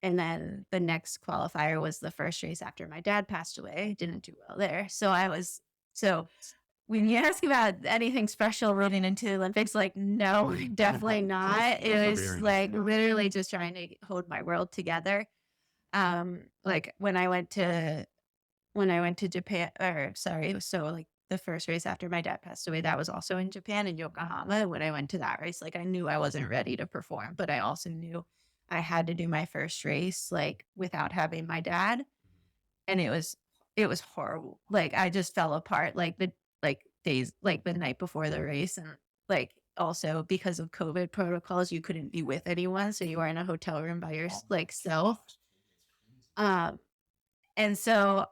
And then the next qualifier was the first race after my dad passed away. Didn't do well there. So when you ask about anything special running into the Olympics, like, no, definitely not. It was like literally just trying to hold my world together. Like when I went to Japan, so like the first race after my dad passed away, that was also in Japan in Yokohama. When I went to that race, like I knew I wasn't ready to perform, but I also knew I had to do my first race like without having my dad. And it was horrible. Like I just fell apart like the night before the race. And like also because of COVID protocols, you couldn't be with anyone. So you were in a hotel room by yourself. And so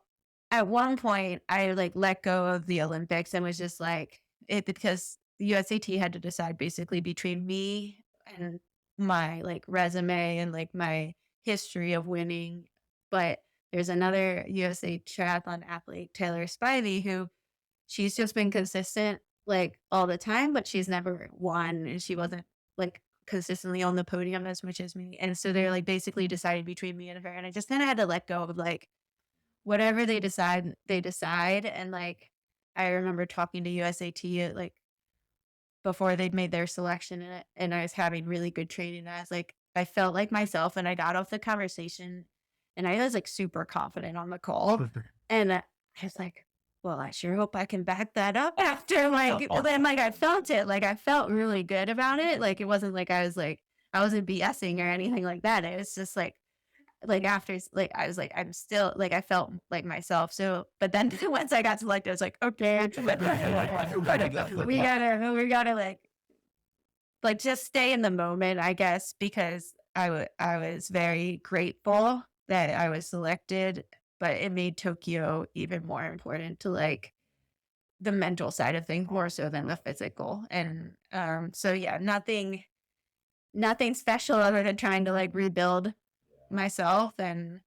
at one point I like let go of the Olympics and was just like because the USAT had to decide basically between me and my like resume and like my history of winning. But there's another USA triathlon athlete, Taylor Spivey, who she's just been consistent like all the time, but she's never won and she wasn't like consistently on the podium as much as me. And so they're like basically deciding between me and her. And I just kind of had to let go of like whatever they decide. And like I remember talking to USAT like before they'd made their selection and I was having really good training. And I was like, I felt like myself and I got off the conversation and I was like super confident on the call. And I was like, well, I sure hope I can back that up after like, then like I felt it, like I felt really good about it. Like it wasn't like I wasn't BSing or anything like that. It was just like after like I was like I'm still like I felt like myself. So but then once I got selected I was like okay we gotta like just stay in the moment, I guess, because I was very grateful that I was selected, but it made Tokyo even more important to like the mental side of things more so than the physical. And so yeah, nothing special other than trying to like rebuild myself and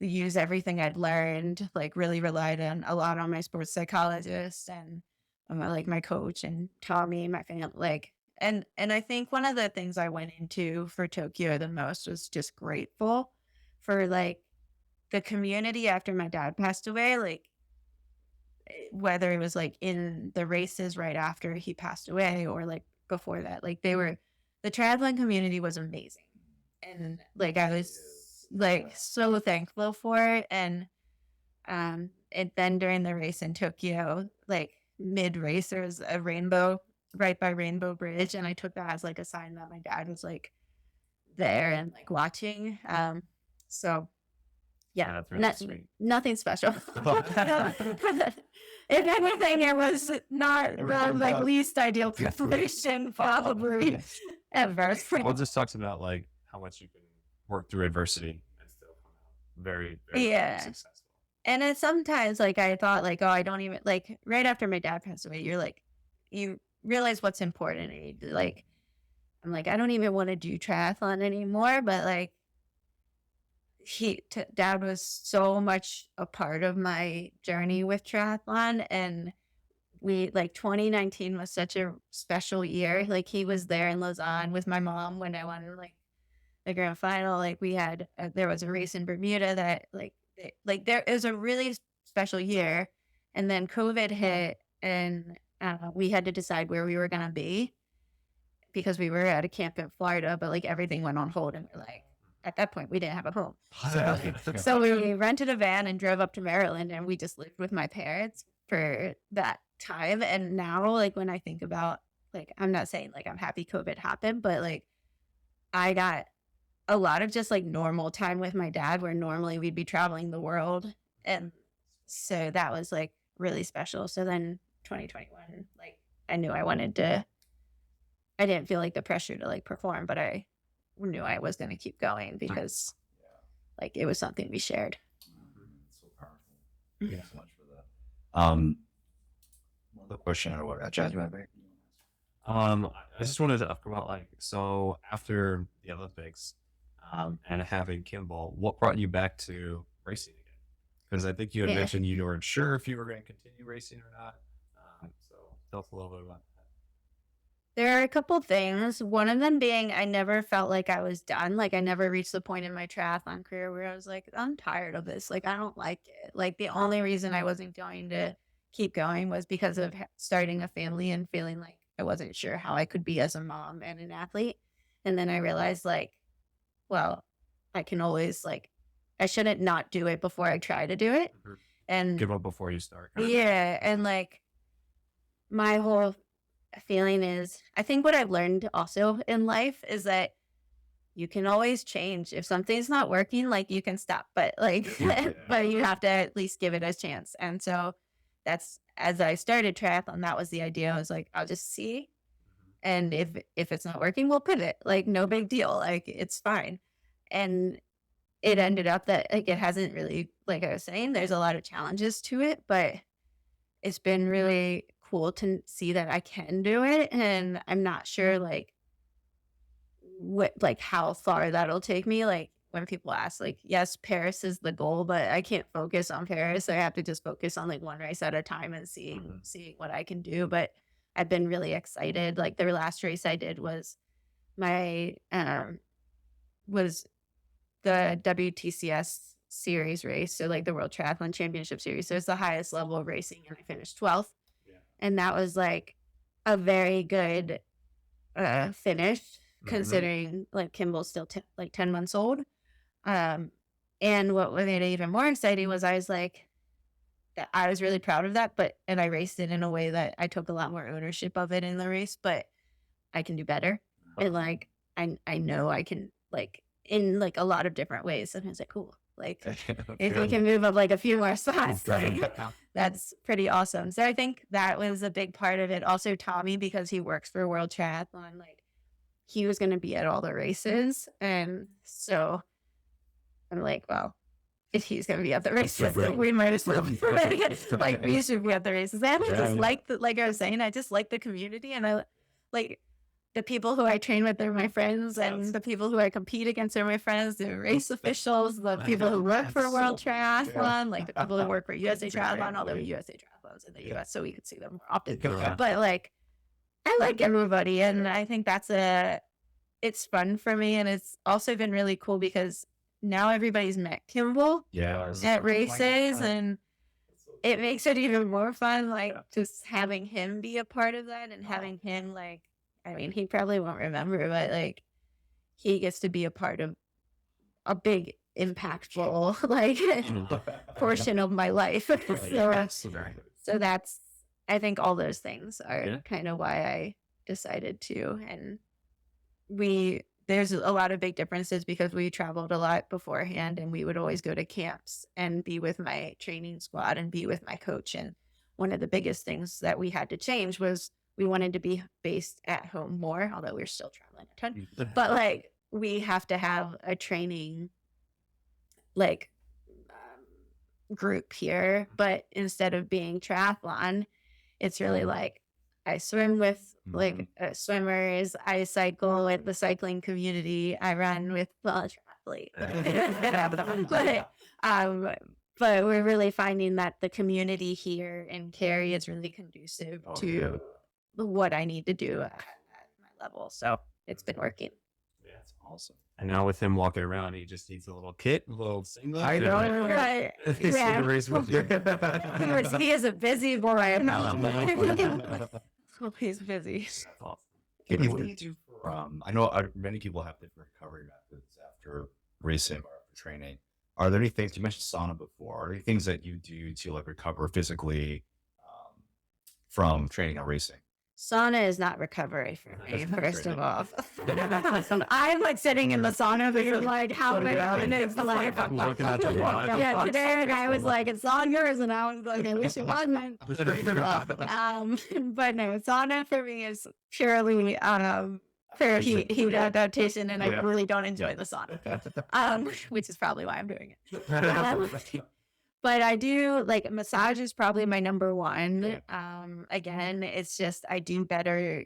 use everything I'd learned, like really relied on a lot on my sports psychologist and like my coach and Tommy, my family, like and I think one of the things I went into for Tokyo the most was just grateful for like the community after my dad passed away, like whether it was like in the races right after he passed away or like before that, like the triathlon community was amazing. And like I was like so thankful for it. And then during the race in Tokyo, like mid race, there was a rainbow right by Rainbow Bridge, and I took that as like a sign that my dad was like there and like watching. So yeah, that's really sweet. Nothing special. If anything, it was not the like least ideal preparation probably ever. Well, just talks about like how much you can work through adversity and still come out very, very successful. And it's sometimes like I thought like, oh, I don't even like right after my dad passed away, you're like, you realize what's important. And like, I'm like, I don't even want to do triathlon anymore, but like dad was so much a part of my journey with triathlon, and we like 2019 was such a special year. Like he was there in Lausanne with my mom when I won like the grand final. Like we had there was a race in Bermuda that like there is a really special year, and then COVID hit, and we had to decide where we were gonna be because we were at a camp in Florida, but like everything went on hold, and we're like, at that point we didn't have a home. So we rented a van and drove up to Maryland, and we just lived with my parents for that time. And now, like, when I think about, like, I'm not saying like I'm happy COVID happened, but like I got a lot of just like normal time with my dad, where normally we'd be traveling the world. And so that was like really special. So then 2021, like I knew I wanted to, I didn't feel like the pressure to like perform, but I knew I was going to keep going because like it was something we shared. So powerful. Thank you so much for that. One other question I want to ask you. I just wanted to ask about like, so after the Olympics, and having Kimball, what brought you back to racing again? Because I think you had mentioned you weren't sure if you were going to continue racing or not. So tell us a little bit about that. There are a couple things. One of them being I never felt like I was done. Like I never reached the point in my triathlon career where I was like, I'm tired of this. Like I don't like it. Like the only reason I wasn't going to keep going was because of starting a family and feeling like I wasn't sure how I could be as a mom and an athlete. And then I realized like, well, I can always like, I shouldn't not do it before I try to do it. And Give up before you start. yeah. And like my whole feeling is, I think what I've learned also in life is that you can always change. If something's not working, like you can stop, but like, but you have to at least give it a chance. And so that's, as I started triathlon, that was the idea. I was like, I'll just see. And if it's not working, we'll pivot. Like no big deal. Like it's fine. And it ended up that like it hasn't really, like I was saying, there's a lot of challenges to it, but it's been really cool to see that I can do it. And I'm not sure like what, like how far that'll take me. Like when people ask, like, yes, Paris is the goal, but I can't focus on Paris. I have to just focus on like one race at a time and seeing what I can do. But I've been really excited. Like the last race I did was my was the WTCS series race, so like the World Triathlon Championship Series. So it's the highest level of racing, and I finished 12th. And that was like a very good finish, considering like Kimball's still like 10 months old. And what made it even more exciting was I was like, that I was really proud of that, and I raced it in a way that I took a lot more ownership of it in the race, but I can do better. And like, I know I can, like, in like a lot of different ways. And I was like, cool. Like if we can move up like a few more spots, that's pretty awesome. So I think that was a big part of it. Also Tommy, because he works for World Triathlon, like he was going to be at all the races. And so I'm like, well, if he's going to be at the races, we might as well be like we should be at the races. And I just like the, like I was saying, I just like the community, and I like the people who I train with are my friends, and the people who I compete against are my friends. The race officials, the people who work for World Triathlon, like the people who work for USA Triathlon, although USA Triathlon's in the US, so we could see them more often. But like, I like everybody, and I think it's fun for me, and it's also been really cool because now everybody's met Kimball at races, and it makes it even more fun, like just having him be a part of that, and having him like, I mean, he probably won't remember, but like he gets to be a part of a big impactful like portion of my life. So that's, I think all those things are kind of why I decided to. And there's a lot of big differences because we traveled a lot beforehand, and we would always go to camps and be with my training squad and be with my coach. And one of the biggest things that we had to change was we wanted to be based at home more, although we're still traveling a ton. But like we have to have a training like group here. But instead of being triathlon, it's really like I swim with like swimmers, I cycle with the cycling community, I run with triathlete. but we're really finding that the community here in Cary is really conducive to what I need to do at my level. So it's been working. Yeah, that's awesome. And now with him walking around, he just needs a little kit, a little singlet. I know. Right. He's Yeah. gonna race with you. He is a busy boy. He's busy. That's awesome. Katie, what do you do for, I know many people have different recovery methods after racing or after training. Are there any things, you mentioned sauna before, are there any things that you do to like recover physically from training and racing? Sauna is not recovery for me, first of all. I'm like sitting in the sauna because like how many minutes like I'm looking at your watch. yeah, today I was like, it's all yours, and I was like, I wish it wasn't. But no, sauna for me is purely for heat adaptation, and I really don't enjoy the sauna. Which is probably why I'm doing it. But I do like massage is probably my number one. Again, it's just I do better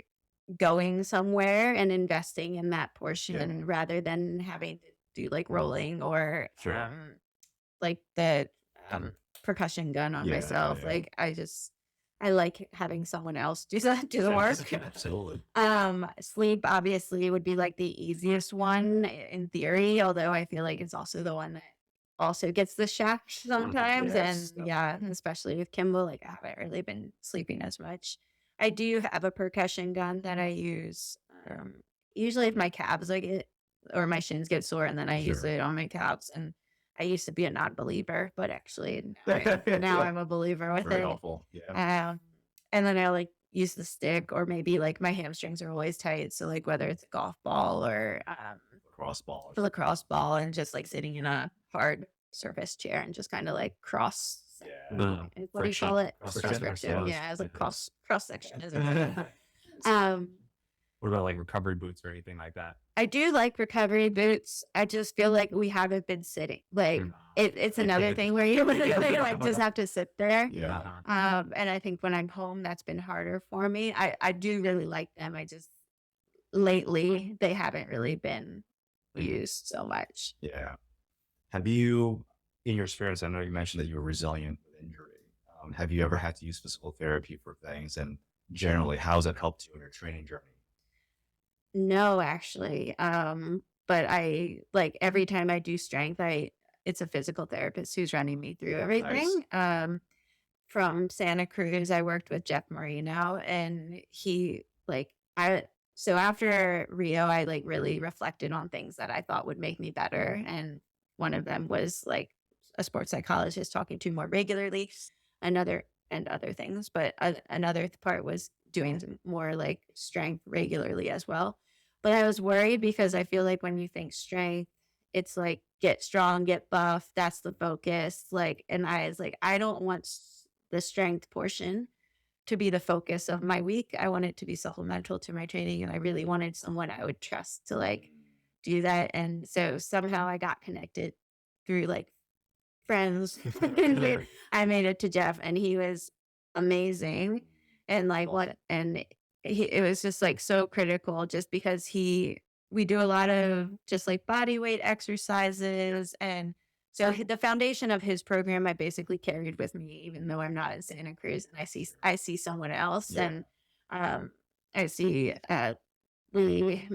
going somewhere and investing in that portion rather than having to do like rolling or like the percussion gun on myself. Like I like having someone else do the work. Absolutely. Sleep obviously would be like the easiest one in theory, although I feel like it's also the one that also gets the shaft sometimes. And especially with Kimball, like I haven't really been sleeping as much. I do have a percussion gun that I use usually if my calves or my shins get sore, and then I use it on my calves. And I used to be a non-believer, but actually now I'm a believer with Very it. helpful. Yeah. And then I like use the stick, or maybe like my hamstrings are always tight, so like whether it's a golf ball or lacrosse ball, and just like sitting in a hard surface chair and just kind of like cross. What do you call it? Friction. Yeah, it's like cross section. What about like recovery boots or anything like that? I do like recovery boots. I just feel like we haven't been sitting. Like it's another thing where you like just have to sit there. And I think when I'm home, that's been harder for me. I do really like them. I just lately they haven't really been used so much. Yeah. Have you, in your experience, I know you mentioned that you were resilient with injury. Have you ever had to use physical therapy for things? And generally, how has that helped you in your training journey? No, actually. But I like every time I do strength, it's a physical therapist who's running me through everything. Nice. From Santa Cruz, I worked with Jeff Marino, and so after Rio, I like really reflected on things that I thought would make me better. And one of them was like a sports psychologist talking to more regularly, other things. But another part was doing more like strength regularly as well. But I was worried because I feel like when you think strength, it's like get strong, get buff. That's the focus. Like, and I was like, I don't want the strength portion to be the focus of my week. I want it to be supplemental to my training. And I really wanted someone I would trust to like do that. And so somehow I got connected through like friends. I made it to Jeff, and he was amazing. And like it was just like so critical, just because we do a lot of just like body weight exercises. And so the foundation of his program, I basically carried with me, even though I'm not in Santa Cruz, and I see someone else. And I see Lee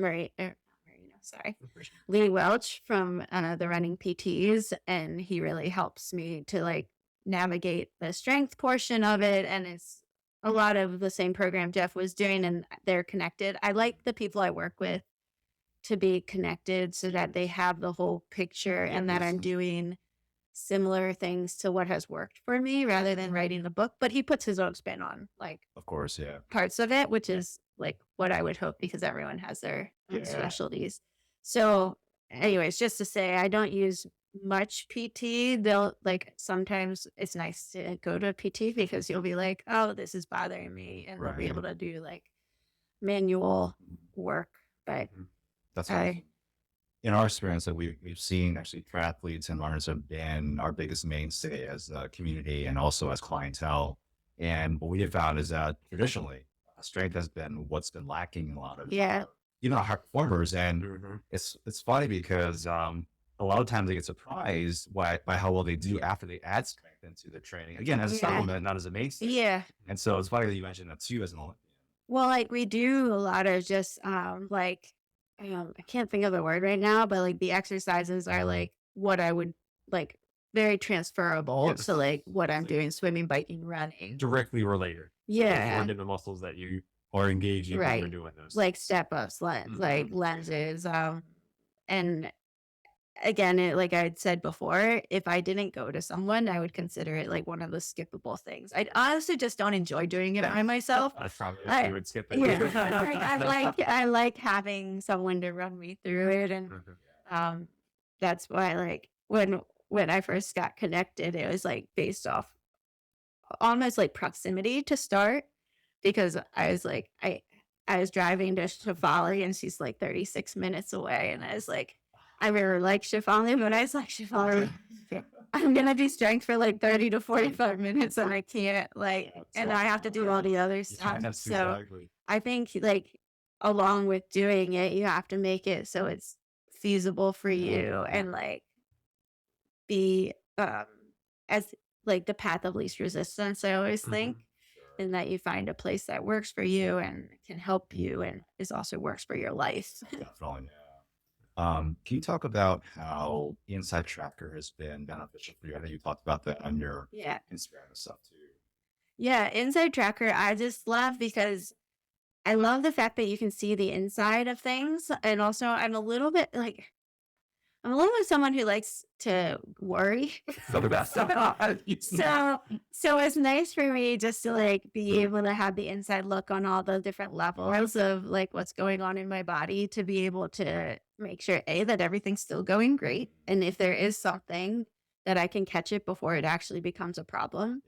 Welch from the running PTs, and he really helps me to like navigate the strength portion of it. And it's a lot of the same program Jeff was doing, and they're connected. I like the people I work with to be connected so that they have the whole picture, and that I'm doing similar things to what has worked for me rather than writing the book. But he puts his own spin on like, of course, parts of it, which is like what I would hope, because everyone has their own specialties. So anyways, just to say, I don't use much PT. They'll like, sometimes it's nice to go to a PT because you'll be like, oh, this is bothering me, and they'll be able to do like manual work. But that's awesome. In our experience that we've seen, actually, triathletes and runners have been our biggest mainstay as a community and also as clientele. And what we have found is that traditionally, strength has been what's been lacking in a lot of high performers. And it's funny because a lot of times they get surprised by how well they do after they add strength into the training. Again, as a supplement, not as a mainstay. Yeah. And so it's funny that you mentioned that too as an Olympian. Well, like we do a lot of just like I can't think of the word right now, but like the exercises are like what I would like very transferable Yes. to like what I'm doing, swimming, biking, running. Directly related. Yeah. Like, the muscles that you are engaging when you're Right. doing those. Like step ups, like lenses. And again, like I had said before, if I didn't go to someone, I would consider it like one of the skippable things. I honestly just don't enjoy doing it by myself. That's probably I- you would skip it. Yeah, I like having someone to run me through it, and that's why like when I first got connected, it was like based off almost like proximity to start, because I was like I was driving to Shefali and she's like 36 minutes away, and I was like, I really like Shefali, but I was like, Shefali, I'm gonna do strength for like 30 to 45 minutes and I can't like, and I have to do all the other stuff. So I think like along with doing it, you have to make it so it's feasible for you and like be as like the path of least resistance, I always think. And that you find a place that works for you and can help you and is also works for your life. Definitely. Can you talk about how Inside Tracker has been beneficial for you? I know you talked about that on your Yeah. Instagram and stuff too. Yeah. Inside Tracker, I just love because I love the fact that you can see the inside of things. And also, I'm a little bit someone who likes to worry. So it's nice for me just to like be able to have the inside look on all the different levels of like what's going on in my body, to be able to make sure that everything's still going great, and if there is something that I can catch it before it actually becomes a problem.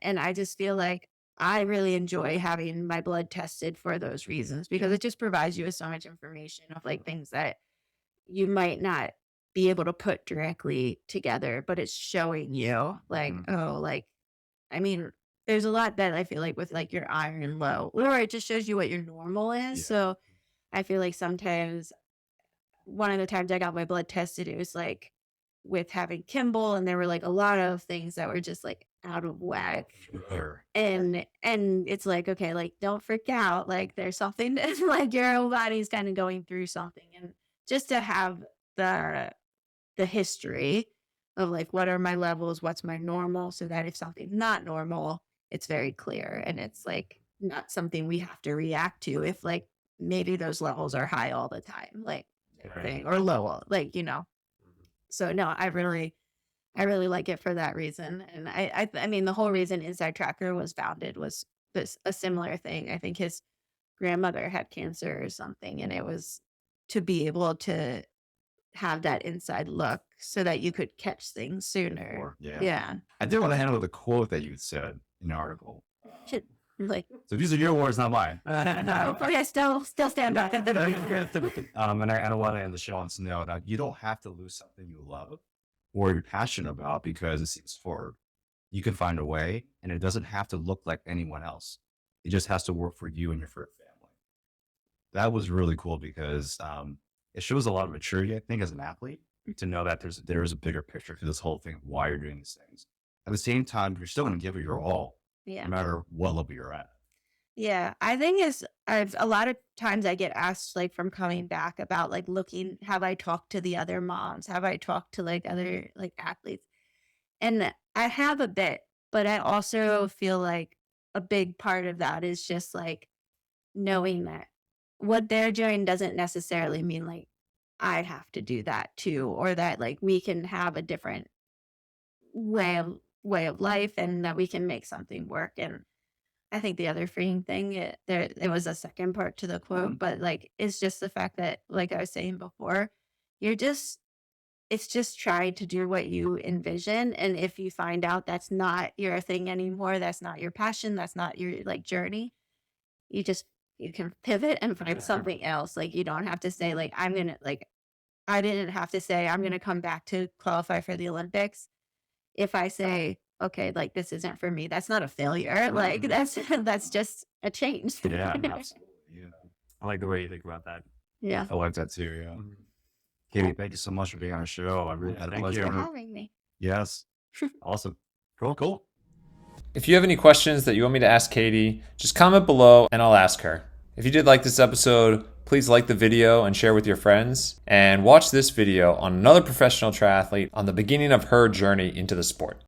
And I just feel like I really enjoy having my blood tested for those reasons, because it just provides you with so much information of like things that you might not be able to put directly together, but it's showing you like, oh, like, I mean, there's a lot that I feel like with like your iron low, or it just shows you what your normal is. Yeah. So I feel like sometimes one of the times I got my blood tested, it was like with having Kimball, and there were like a lot of things that were just like out of whack. Sure. And it's like, okay, like don't freak out. Like there's something that like your whole body's kind of going through something. And just to have the history of like, what are my levels? What's my normal? So that if something's not normal, it's very clear. And it's like not something we have to react to if like maybe those levels are high all the time, like thing, or low, like, you know. So no, I really like it for that reason. And I mean, the whole reason Inside Tracker was founded was this a similar thing. I think his grandmother had cancer or something, and it was to be able to have that inside look so that you could catch things sooner. Yeah. I did want to handle the quote that you said in the article. Like, So these are your words, not mine. okay, still stand by. And I want to end the show on this note. You don't have to lose something you love or you're passionate about because it seems forward. You can find a way, and it doesn't have to look like anyone else. It just has to work for you and your family. That was really cool because it shows a lot of maturity, I think, as an athlete, to know that there is a bigger picture to this whole thing of why you're doing these things. At the same time, you're still going to give it your all, Yeah. no matter what level you're at. Yeah, I think a lot of times I get asked like from coming back about like looking, have I talked to the other moms? Have I talked to like other like athletes? And I have a bit, but I also feel like a big part of that is just like knowing that what they're doing doesn't necessarily mean like I have to do that too, or that like we can have a different way of life and that we can make something work. And I think the other freeing thing, it was a second part to the quote, but like, it's just the fact that, like I was saying before, it's just trying to do what you envision. And if you find out that's not your thing anymore, that's not your passion, that's not your like journey, you can pivot and find something else. Like, you don't have to say like, I didn't have to say I'm going to come back to qualify for the Olympics. If I say, okay, like this isn't for me, that's not a failure. Like that's just a change. Yeah, absolutely. Yeah. I like the way you think about that. Yeah. I like that too. Yeah. Katie, thank you so much for being on our show. I really had a Thank pleasure. you. For having me. Yes. Awesome. Cool. If you have any questions that you want me to ask Katie, just comment below and I'll ask her. If you did like this episode, please like the video and share with your friends. And watch this video on another professional triathlete on the beginning of her journey into the sport.